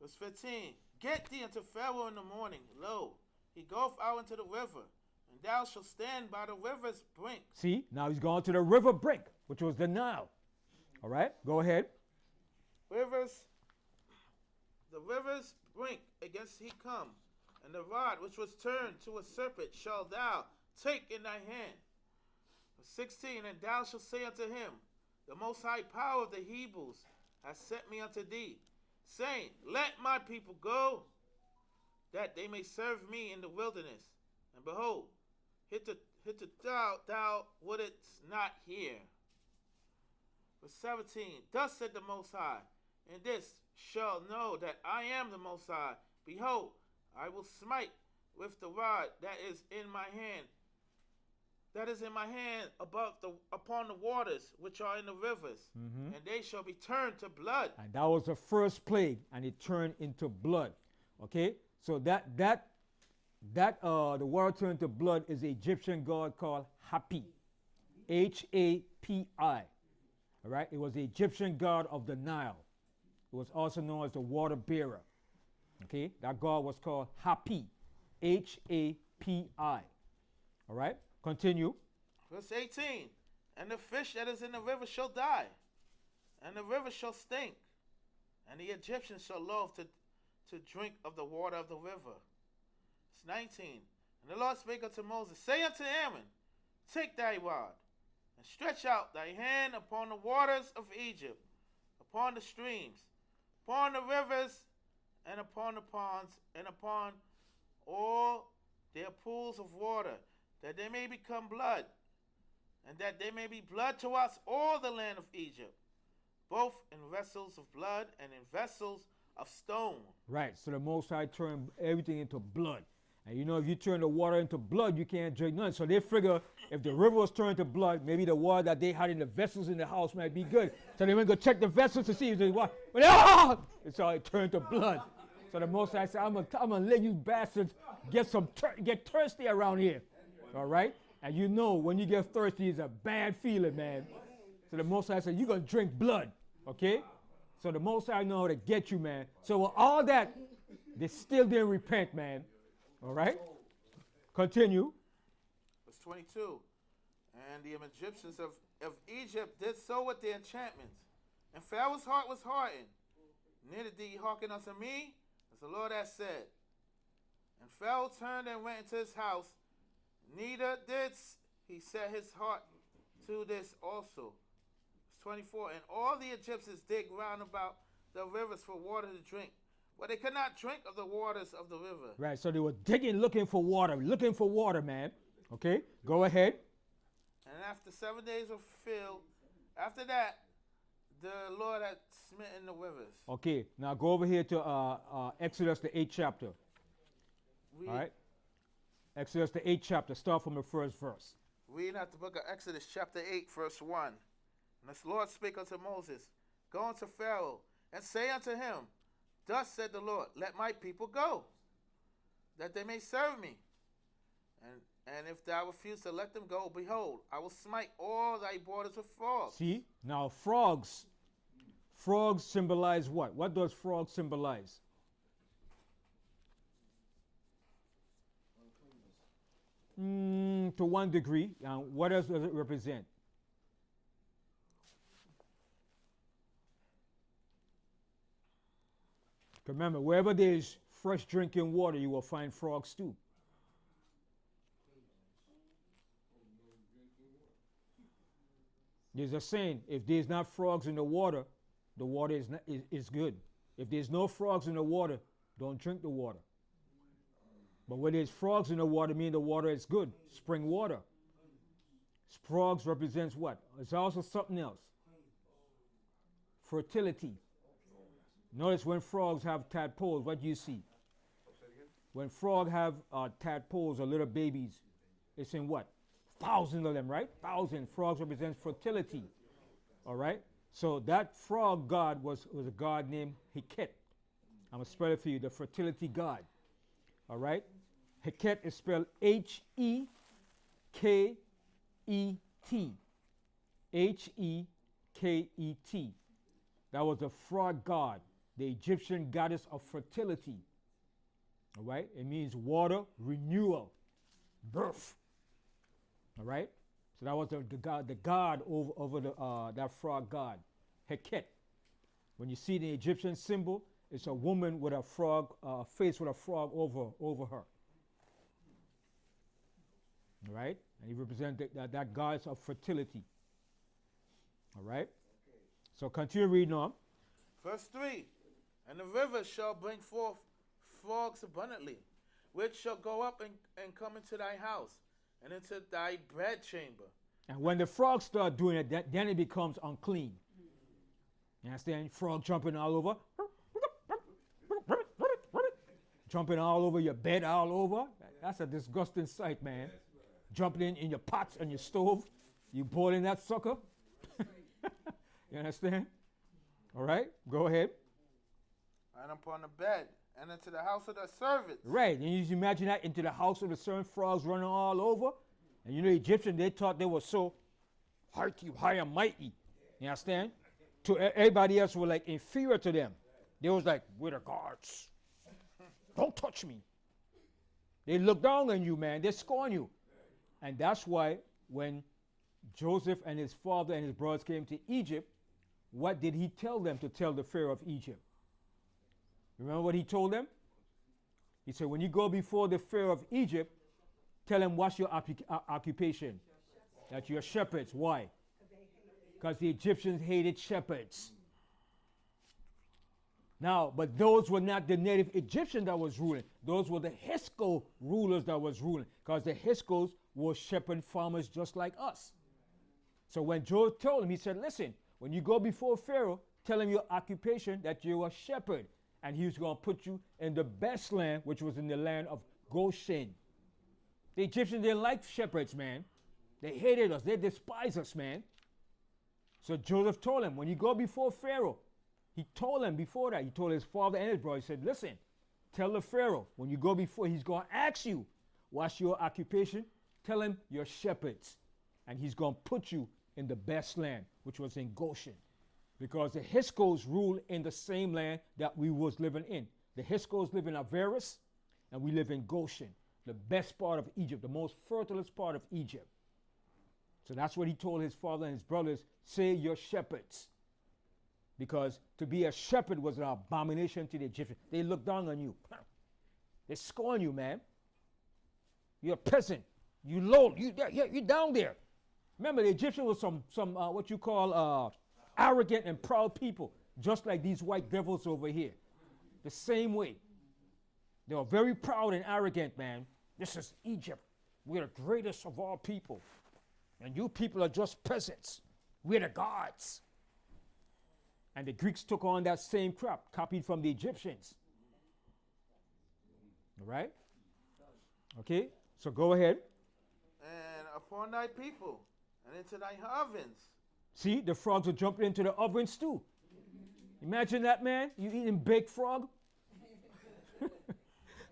Speaker 2: Verse 15. Get thee unto Pharaoh in the morning. Lo, he goeth out into the river, and thou shalt stand by the river's brink.
Speaker 1: See, now he's gone to the river brink, which was the Nile. All right, go ahead.
Speaker 2: The river's brink against he come, and the rod which was turned to a serpent shalt thou take in thy hand. Verse 16. And thou shalt say unto him, the most high power of the Hebrews has sent me unto thee, saying, let my people go, that they may serve me in the wilderness. And behold, hitherto thou wouldest not hear. Verse 17. Thus said the Most High, and this shall know that I am the Most High. Behold, I will smite with the rod that is in my hand, upon the waters which are in the rivers, and they shall be turned to blood.
Speaker 1: And that was the first plague, and it turned into blood. Okay, so the word turned to blood is the Egyptian god called Hapi, H-A-P-I. All right, it was the Egyptian god of the Nile. It was also known as the water bearer. Okay, that god was called Hapi, H-A-P-I. All right, continue.
Speaker 2: Verse 18. And the fish that is in the river shall die, and the river shall stink, and the Egyptians shall loathe to drink of the water of the river. Verse 19. And the Lord spake unto Moses, say unto Aaron, take thy rod, and stretch out thy hand upon the waters of Egypt, upon the streams, upon the rivers, and upon the ponds, and upon all their pools of water, that they may become blood, and that they may be blood to us all the land of Egypt, both in vessels of blood and in vessels of stone.
Speaker 1: Right, so the Most High turned everything into blood. And you know, if you turn the water into blood, you can't drink none. So they figure if the river was turned to blood, maybe the water that they had in the vessels in the house might be good. So they went to go check the vessels to see if there's water. But so it turned to blood. So the Most High said, I'm gonna let you bastards get thirsty around here. All right? And you know when you get thirsty, it's a bad feeling, man. So the Most High said, you're going to drink blood, okay? So the Most High know how to get you, man. So with all that, they still didn't repent, man. All right? Continue.
Speaker 2: Verse 22. And the Egyptians of Egypt did so with their enchantments. And Pharaoh's heart was hardened. Neither did he hearken unto me, as the Lord has said. And Pharaoh turned and went into his house. Neither did he set his heart to this also. Verse 24. And all the Egyptians dig round about the rivers for water to drink, but they could not drink of the waters of the river.
Speaker 1: Right, so they were digging, looking for water, man. Okay, go ahead.
Speaker 2: And after 7 days were filled, after that, the Lord had smitten the rivers.
Speaker 1: Okay, now go over here to Exodus, the 8th chapter.
Speaker 2: Read,
Speaker 1: All right? Exodus, the 8th chapter. Start from the first verse.
Speaker 2: Reading out the book of Exodus, chapter 8, verse 1. And the Lord spake unto Moses, go unto Pharaoh, and say unto him, thus said the Lord, let my people go, that they may serve me. And if thou refuse to let them go, behold, I will smite all thy borders with frogs.
Speaker 1: See, now frogs symbolize what? What does frogs symbolize? To one degree. What else does it represent? Remember, wherever there's fresh drinking water, you will find frogs too. There's a saying, if there's not frogs in the water is good. If there's no frogs in the water, don't drink the water. But when there's frogs in the water, mean the water is good, spring water. Frogs represents what? It's also something else. Fertility. Notice when frogs have tadpoles, what do you see? When frogs have tadpoles or little babies, it's in what? Thousands of them, right? Thousands. Frogs represents fertility. All right? So that frog god was a god named Heket. I'm going to spell it for you. The fertility god. All right? Heket is spelled H-E-K-E-T. H-E-K-E-T. That was the frog god, the Egyptian goddess of fertility. All right? It means water, renewal, birth. All right? So that was the god over that frog god, Heket. When you see the Egyptian symbol, it's a woman with a frog, face with a frog over her. All right? And he represents that goddess of fertility. All right? So continue reading on.
Speaker 2: Verse 3. And the rivers shall bring forth frogs abundantly, which shall go up and come into thy house, and into thy bedchamber.
Speaker 1: And when the frogs start doing it, then it becomes unclean. You understand? Frog jumping all over. Jumping all over your bed, all over. That's a disgusting sight, man. Jumping in your pots and your stove. You boiling that sucker. You understand? All right, go ahead.
Speaker 2: And upon the bed, and into the house of the servants.
Speaker 1: Right, and you just imagine that, into the house of the servant, frogs running all over. And you know, Egyptians, they thought they were so high and mighty. You understand? To everybody else were like inferior to them. They was like, we're the guards. Don't touch me. They look down on you, man. They scorn you. And that's why when Joseph and his father and his brothers came to Egypt, what did he tell them to tell the Pharaoh of Egypt? Remember what he told them? He said, when you go before the Pharaoh of Egypt, tell him what's your occupation. That you're shepherds. Why? Because the Egyptians hated shepherds. Now, but those were not the native Egyptians that was ruling. Those were the H.O.D.C rulers that was ruling. Because the H.O.D.Cs were shepherd farmers just like us. So when Joseph told him, he said, listen, when you go before Pharaoh, tell him your occupation, that you're a shepherd. And he was going to put you in the best land, which was in the land of Goshen. The Egyptians didn't like shepherds, man. They hated us. They despised us, man. So Joseph told him, when you go before Pharaoh, he told him before that, he told his father and his brother, he said, listen, tell the Pharaoh, when you go before, he's going to ask you, what's your occupation? Tell him you're shepherds. And he's going to put you in the best land, which was in Goshen. Because the H.O.D.Cs ruled in the same land that we was living in. The H.O.D.Cs live in Avaris, and we live in Goshen, the best part of Egypt, the most fertilest part of Egypt. So that's what he told his father and his brothers, say you're shepherds. Because to be a shepherd was an abomination to the Egyptians. They looked down on you. They scorn you, man. You're a peasant. You low. You're down there. Remember, the Egyptians were some what you call arrogant and proud people, just like these white devils over here. The same way. They were very proud and arrogant, man. This is Egypt. We're the greatest of all people. And you people are just peasants. We're the gods. And the Greeks took on that same crap, copied from the Egyptians. All right? Okay, so go ahead.
Speaker 2: And upon thy people, and into thy ovens.
Speaker 1: See, the frogs are jumping into the ovens too. Imagine that, man. You eating baked frog?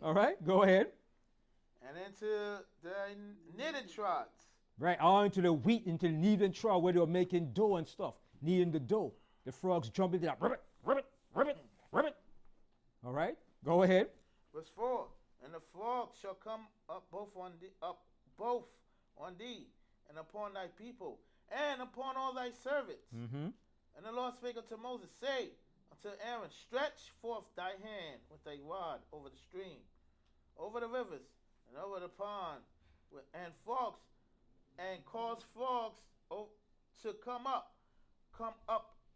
Speaker 1: All right, go ahead.
Speaker 2: And into thy knitted trots.
Speaker 1: Right, all into the wheat, into the kneading trough where they were making dough and stuff, kneading the dough. The frogs jump into that, ribbit, ribbit, ribbit, ribbit. All right, go ahead.
Speaker 2: Verse 4. And the frogs shall come up both on thee, and upon thy people, and upon all thy servants.
Speaker 1: Mm-hmm.
Speaker 2: And the Lord spake unto Moses, say unto Aaron, stretch forth thy hand with thy rod over the stream, over the rivers, and over the pond, and frogs, and cause frogs to come up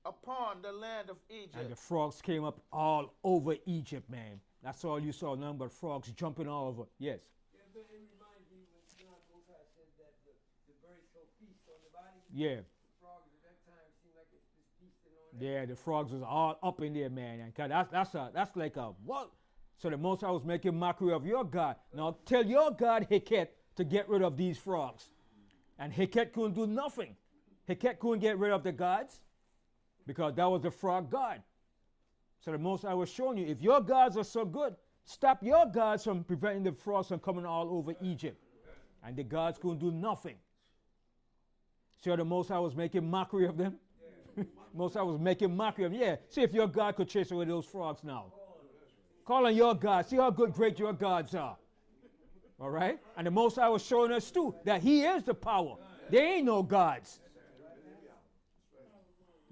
Speaker 2: upon the land of Egypt.
Speaker 1: And the frogs came up all over Egypt, man. That's all you saw, none but frogs jumping all over. Yes.
Speaker 6: Yeah, but it reminds me when John Boca said that the birds so feast on the body.
Speaker 1: Yeah.
Speaker 6: The frogs at that time seemed like it's feasting on them.
Speaker 1: Yeah, the frogs was all up in there, man. And 'cause that's like a what? So the Most High was making mockery of your God. Now tell your God Heket to get rid of these frogs. And Heket couldn't do nothing. Heket couldn't get rid of the gods because that was the frog god. So the Most High was showing you, if your gods are so good, stop your gods from preventing the frogs from coming all over Egypt. And the gods couldn't do nothing. So the Most High was making mockery of them. Most High was making mockery of them. Yeah, see if your God could chase away those frogs now. Call on your God. See how good, great your gods are. All right? And the Most High was showing us too that He is the power. There ain't no gods.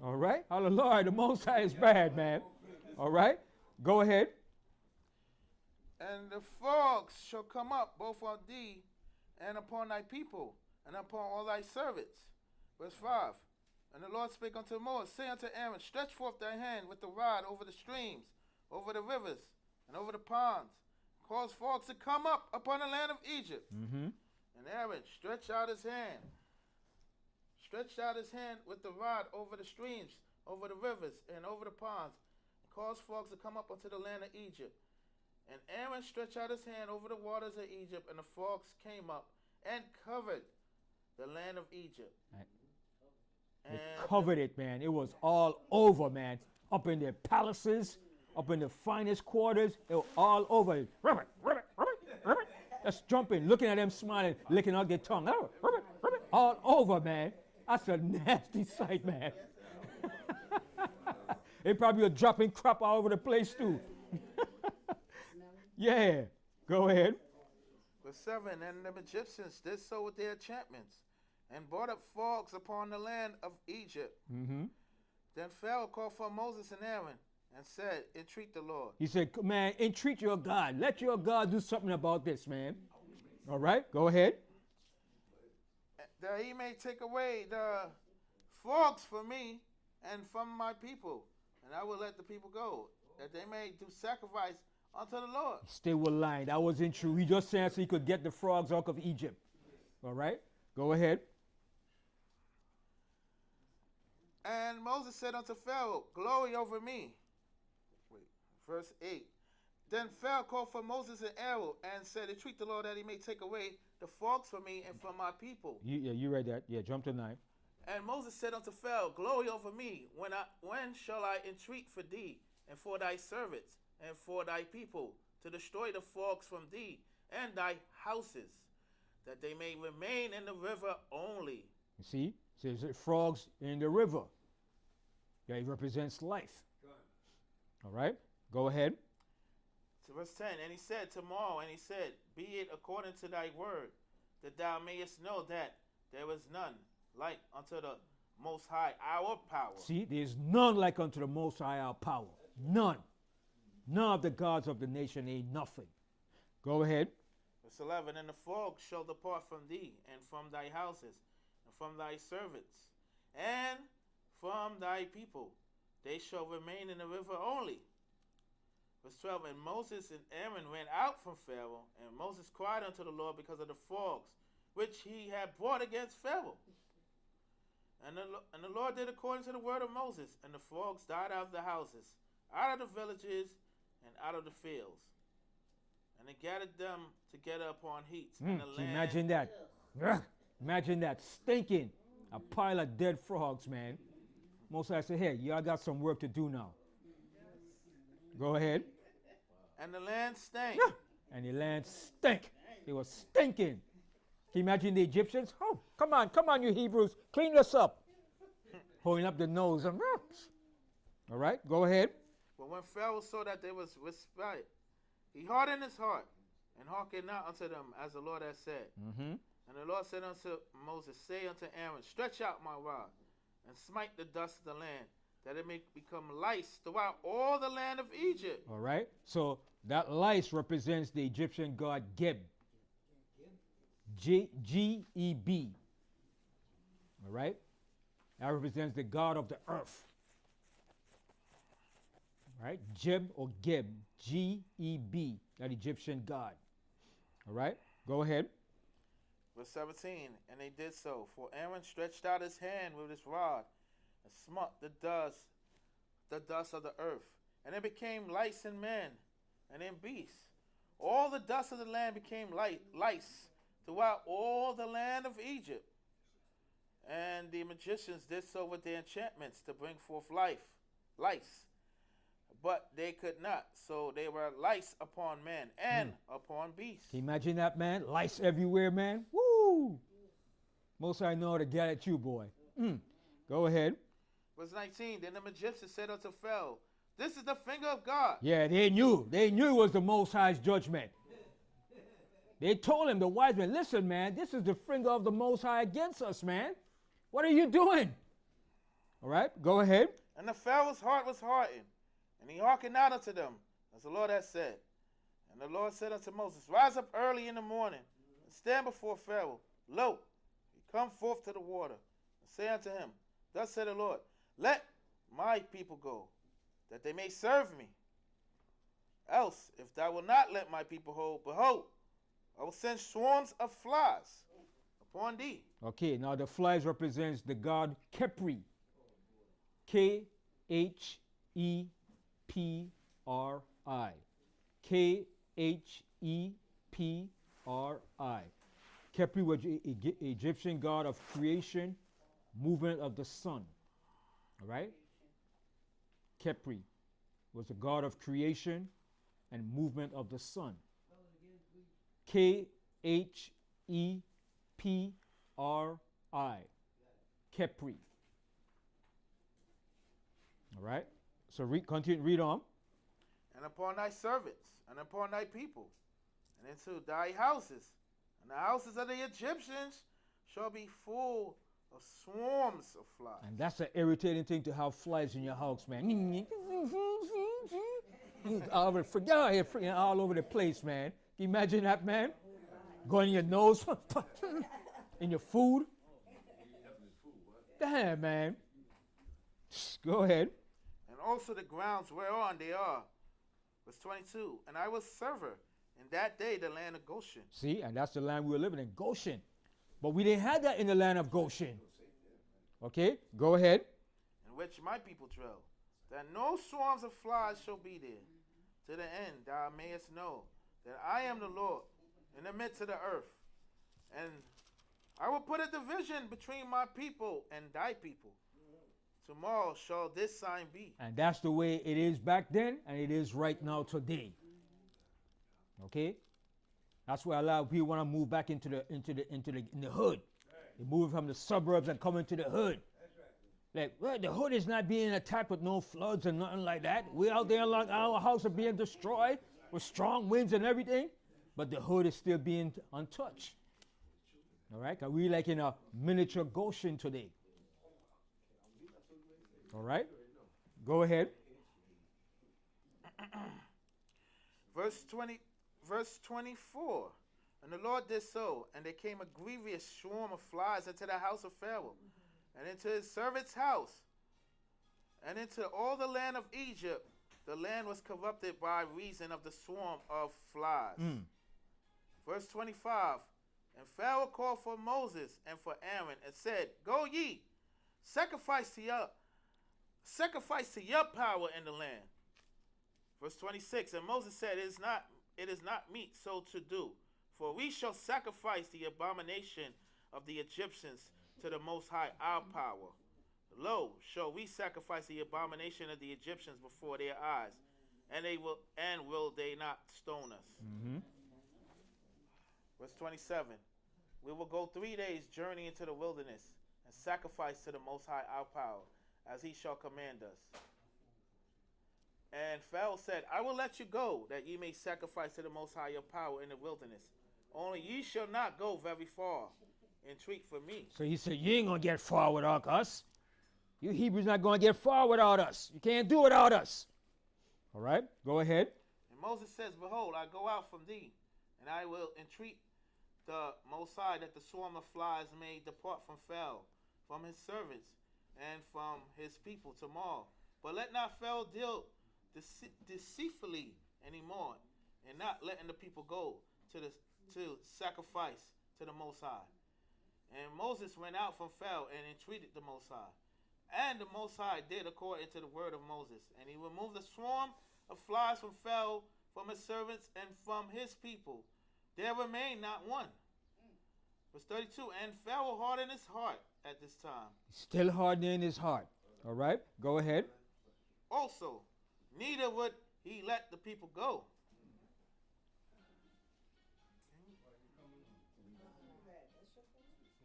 Speaker 1: All right? Hallelujah. The Most High is bad, man. All right? Go ahead.
Speaker 2: And the frogs shall come up both on thee and upon thy people, and upon all thy servants. Verse 5. And the Lord spake unto Moses, say unto Aaron, stretch forth thy hand with the rod over the streams, over the rivers, and over the ponds. Cause frogs to come up upon the land of Egypt.
Speaker 1: Mm-hmm.
Speaker 2: And Aaron stretched out his hand with the rod over the streams, over the rivers, and over the ponds, and caused frogs to come up unto the land of Egypt. And Aaron stretched out his hand over the waters of Egypt, and the frogs came up and covered the land of Egypt.
Speaker 1: Right.
Speaker 2: And
Speaker 1: They covered it, man. It was all over, man. Up in their palaces, up in the finest quarters, it was all over. Ribbit, ribbit, ribbit, ribbit. Just jumping, looking at them smiling, licking out their tongue. Ribbit, ribbit, ribbit. All over, man. That's a nasty sight, man. They probably were dropping crap all over the place, too. Yeah, go ahead.
Speaker 2: Verse 7, and the Egyptians did so with their enchantments, and brought up frogs upon the land of Egypt.
Speaker 1: Mm-hmm.
Speaker 2: Then Pharaoh called for Moses and Aaron, and said, entreat the Lord.
Speaker 1: He said, man, entreat your God. Let your God do something about this, man. All right, go ahead.
Speaker 2: That he may take away the frogs from me and from my people, and I will let the people go, that they may do sacrifice unto the Lord.
Speaker 1: Still were lying. That wasn't true. He just said so he could get the frogs out of Egypt. All right, go ahead.
Speaker 2: And Moses said unto Pharaoh, glory over me. Verse 8. Then Pharaoh called for Moses and Aaron and said, entreat the Lord that he may take away the frogs from me and from my people.
Speaker 1: You read that. Yeah, jump to 9.
Speaker 2: And Moses said unto Pharaoh, glory over me, when shall I entreat for thee and for thy servants and for thy people, to destroy the frogs from thee and thy houses, that they may remain in the river only.
Speaker 1: You see? Says frogs in the river. Yeah, it represents life. All right, go ahead.
Speaker 2: To verse 10, and he said tomorrow, and he said, be it according to thy word, that thou mayest know that there is none like unto the Most High, our power.
Speaker 1: See, there is none like unto the Most High, our power. None. None of the gods of the nation ain't nothing. Go ahead.
Speaker 2: Verse 11, and the frogs shall depart from thee, and from thy houses, and from thy servants, and from thy people. They shall remain in the river only. Verse 12, and Moses and Aaron went out from Pharaoh, and Moses cried unto the Lord because of the frogs, which he had brought against Pharaoh. And the Lord did according to the word of Moses, and the frogs died out of the houses, out of the villages, and out of the fields. And they gathered them together upon heaps. And the
Speaker 1: Can you
Speaker 2: land,
Speaker 1: imagine that? Ugh. Imagine that, stinking. A pile of dead frogs, man. Most I say, hey, y'all got some work to do now. Go ahead.
Speaker 2: and the land stank.
Speaker 1: And the land stank. It was stinking. Can you imagine the Egyptians? Oh, come on, you Hebrews. Clean this up. Pulling up the nose. And, all right, go ahead.
Speaker 2: But when Pharaoh saw that there was respite, he hardened his heart, and hearkened not unto them, as the Lord had said.
Speaker 1: Mm-hmm.
Speaker 2: And the Lord said unto Moses, say unto Aaron, stretch out my rod, and smite the dust of the land, that it may become lice throughout all the land of Egypt.
Speaker 1: All right. So that lice represents the Egyptian god Geb. G-E-B. All right. That represents the god of the earth. Right? Jeb or Geb. G-E-B. That Egyptian god. All right. Go ahead.
Speaker 2: Verse 17, and they did so, for Aaron stretched out his hand with his rod, and smote the dust of the earth. And it became lice in men, and in beasts. All the dust of the land became lice throughout all the land of Egypt. And the magicians did so with their enchantments to bring forth lice. but they could not. So they were lice upon men and upon beasts.
Speaker 1: Can you imagine that, man? Lice everywhere, man. Woo! Most I know how to get at you, boy. Go ahead.
Speaker 2: Verse 19, then the Egyptians said unto Pharaoh, this is the finger of God.
Speaker 1: Yeah, they knew. They knew it was the Most High's judgment. They told him, the wise men, listen, man, this is the finger of the Most High against us, man. What are you doing? All right, go ahead.
Speaker 2: And the Pharaoh's heart was hardened, and he hearkened not unto them, as the Lord had said. And the Lord said unto Moses, rise up early in the morning, and stand before Pharaoh. Lo, he come forth to the water, and say unto him, thus said the Lord, let my people go, that they may serve me. Else, if thou wilt not let my people go, behold, I will send swarms of flies upon thee.
Speaker 1: Okay, now the flies represents the god Kepri. Khepri. Khepri. Kepri was Egyptian god of creation, movement of the sun. All right? Kepri was the god of creation and movement of the sun. Khepri. Kepri. All right? So continue, read on.
Speaker 2: And upon thy servants, and upon thy people, and into thy houses, and the houses of the Egyptians shall be full of swarms of flies.
Speaker 1: And that's an irritating thing to have flies in your house, man. Forget out here freaking all over the place, man. Can you imagine that, man? Going in your nose, in your food. Damn, man. Go ahead.
Speaker 2: And also the grounds whereon they are. Verse 22. And I will sever in that day the land of Goshen.
Speaker 1: See, and that's the land we were living in, Goshen. But we didn't have that in the land of Goshen. Okay, go ahead.
Speaker 2: In which my people dwell, that no swarms of flies shall be there, to the end thou mayest know that I am the Lord in the midst of the earth. And I will put a division between my people and thy people. Tomorrow shall this sign be.
Speaker 1: And that's the way it is back then, and it is right now today. Okay? That's why a lot of people want to move back into the hood. They're moving from the suburbs and coming to the hood. Like, well, the hood is not being attacked with no floods and nothing like that. We out there like our house are being destroyed with strong winds and everything, but the hood is still being untouched. All right? Because we like in a miniature Goshen today. All right? Go ahead.
Speaker 2: Verse 24. And the Lord did so, and there came a grievous swarm of flies into the house of Pharaoh, and into his servant's house, and into all the land of Egypt. The land was corrupted by reason of the swarm of flies. Verse 25. And Pharaoh called for Moses and for Aaron, and said, go ye, sacrifice to your power in the land. Verse 26. And Moses said, it is not meet so to do, for we shall sacrifice the abomination of the Egyptians to the Most High our power. Lo, shall we sacrifice the abomination of the Egyptians before their eyes, and will they not stone us? Verse 27. We will go 3 days journey into the wilderness, and sacrifice to the Most High our power, as he shall command us. And Pharaoh said, I will let you go, that ye may sacrifice to the Most High your power in the wilderness. Only ye shall not go very far. Entreat for me.
Speaker 1: So he said, you ain't going to get far without us. You Hebrews not going to get far without us. You can't do without us. All right, go ahead.
Speaker 2: And Moses says, behold, I go out from thee, and I will entreat the Most High that the swarm of flies may depart from Pharaoh, from his servants, and from his people tomorrow. But let not Pharaoh deal deceitfully anymore, and not letting the people go to sacrifice to the Most High. And Moses went out from Pharaoh and entreated the Most High. And the Most High did according to the word of Moses. And he removed the swarm of flies from Pharaoh, from his servants, and from his people. There remained not one. Verse 32. And Pharaoh hardened his heart at this time.
Speaker 1: Still hardening his heart. All right, go ahead.
Speaker 2: Also, neither would he let the people go.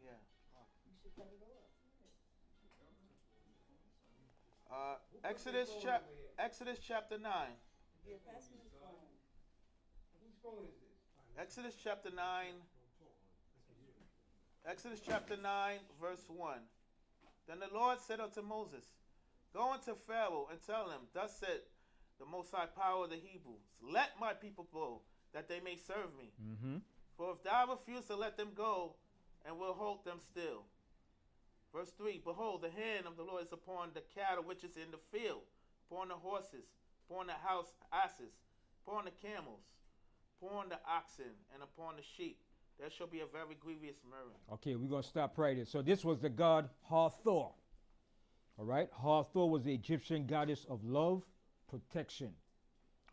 Speaker 2: Yeah. Exodus chapter 9.
Speaker 6: Yeah, pass me his phone. Whose phone is this?
Speaker 2: Exodus chapter 9. Exodus chapter 9, verse 1. Then the Lord said unto Moses, Go unto Pharaoh and tell him, Thus said the Most High Power of the Hebrews, Let my people go, that they may serve me.
Speaker 1: Mm-hmm.
Speaker 2: For if thou refuse to let them go, and will hold them still. Verse 3, Behold, the hand of the Lord is upon the cattle which is in the field, upon the horses, upon the house asses, upon the camels, upon the oxen, and upon the sheep. There shall be a very grievous murder.
Speaker 1: Okay, we're going to stop right here. So this was the god Hathor. All right, Hathor was the Egyptian goddess of love, protection.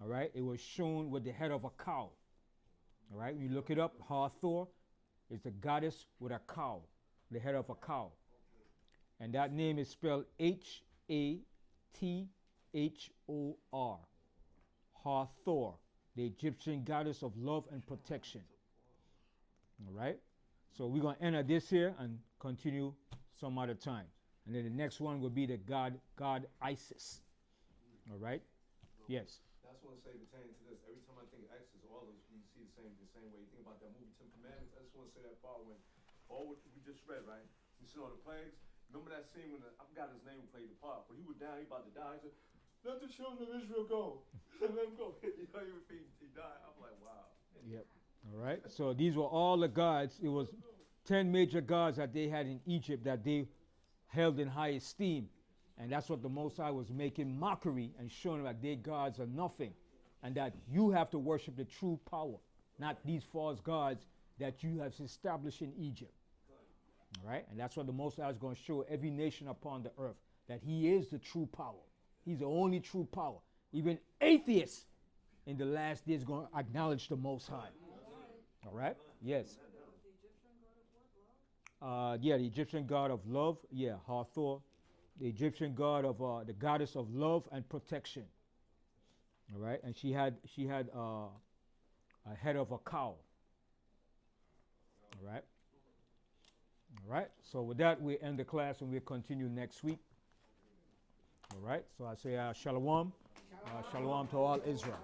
Speaker 1: All right, it was shown with the head of a cow. All right, when you look it up, Hathor is the goddess with a cow, the head of a cow. And that name is spelled H-A-T-H-O-R. Hathor, the Egyptian goddess of love and protection. All right, so we're going to enter this here and continue some other time. And then the next one will be the god Isis. All right, yes.
Speaker 5: That's what I say pertaining to this. Every time I think Exodus, all of us, we see the same way. You think about that movie, Ten Commandments. I just want to say that part when all what we just read, right? You see all the plagues. Remember that scene when I forgot his name who played the part, but he was down, he about to die. He said, "Let the children of Israel go. Let them go." You know, he died. I'm like, wow.
Speaker 1: Yep. All right. So these were all the gods. It was 10 major gods that they had in Egypt that they held in high esteem. And that's what the Most High was making mockery and showing that their gods are nothing. And that you have to worship the true power, not these false gods that you have established in Egypt. All right. And that's what the Most High is going to show every nation upon the earth, that he is the true power. He's the only true power. Even atheists in the last days going to acknowledge the Most High. All right? Yes. Yeah, the Egyptian god of love. Yeah, Hathor. The Egyptian god of the goddess of love and protection. All right, and she had a head of a cow. All right. All right. So with that, we end the class and we'll continue next week. All right. So I say shalom, shalom to all Israel.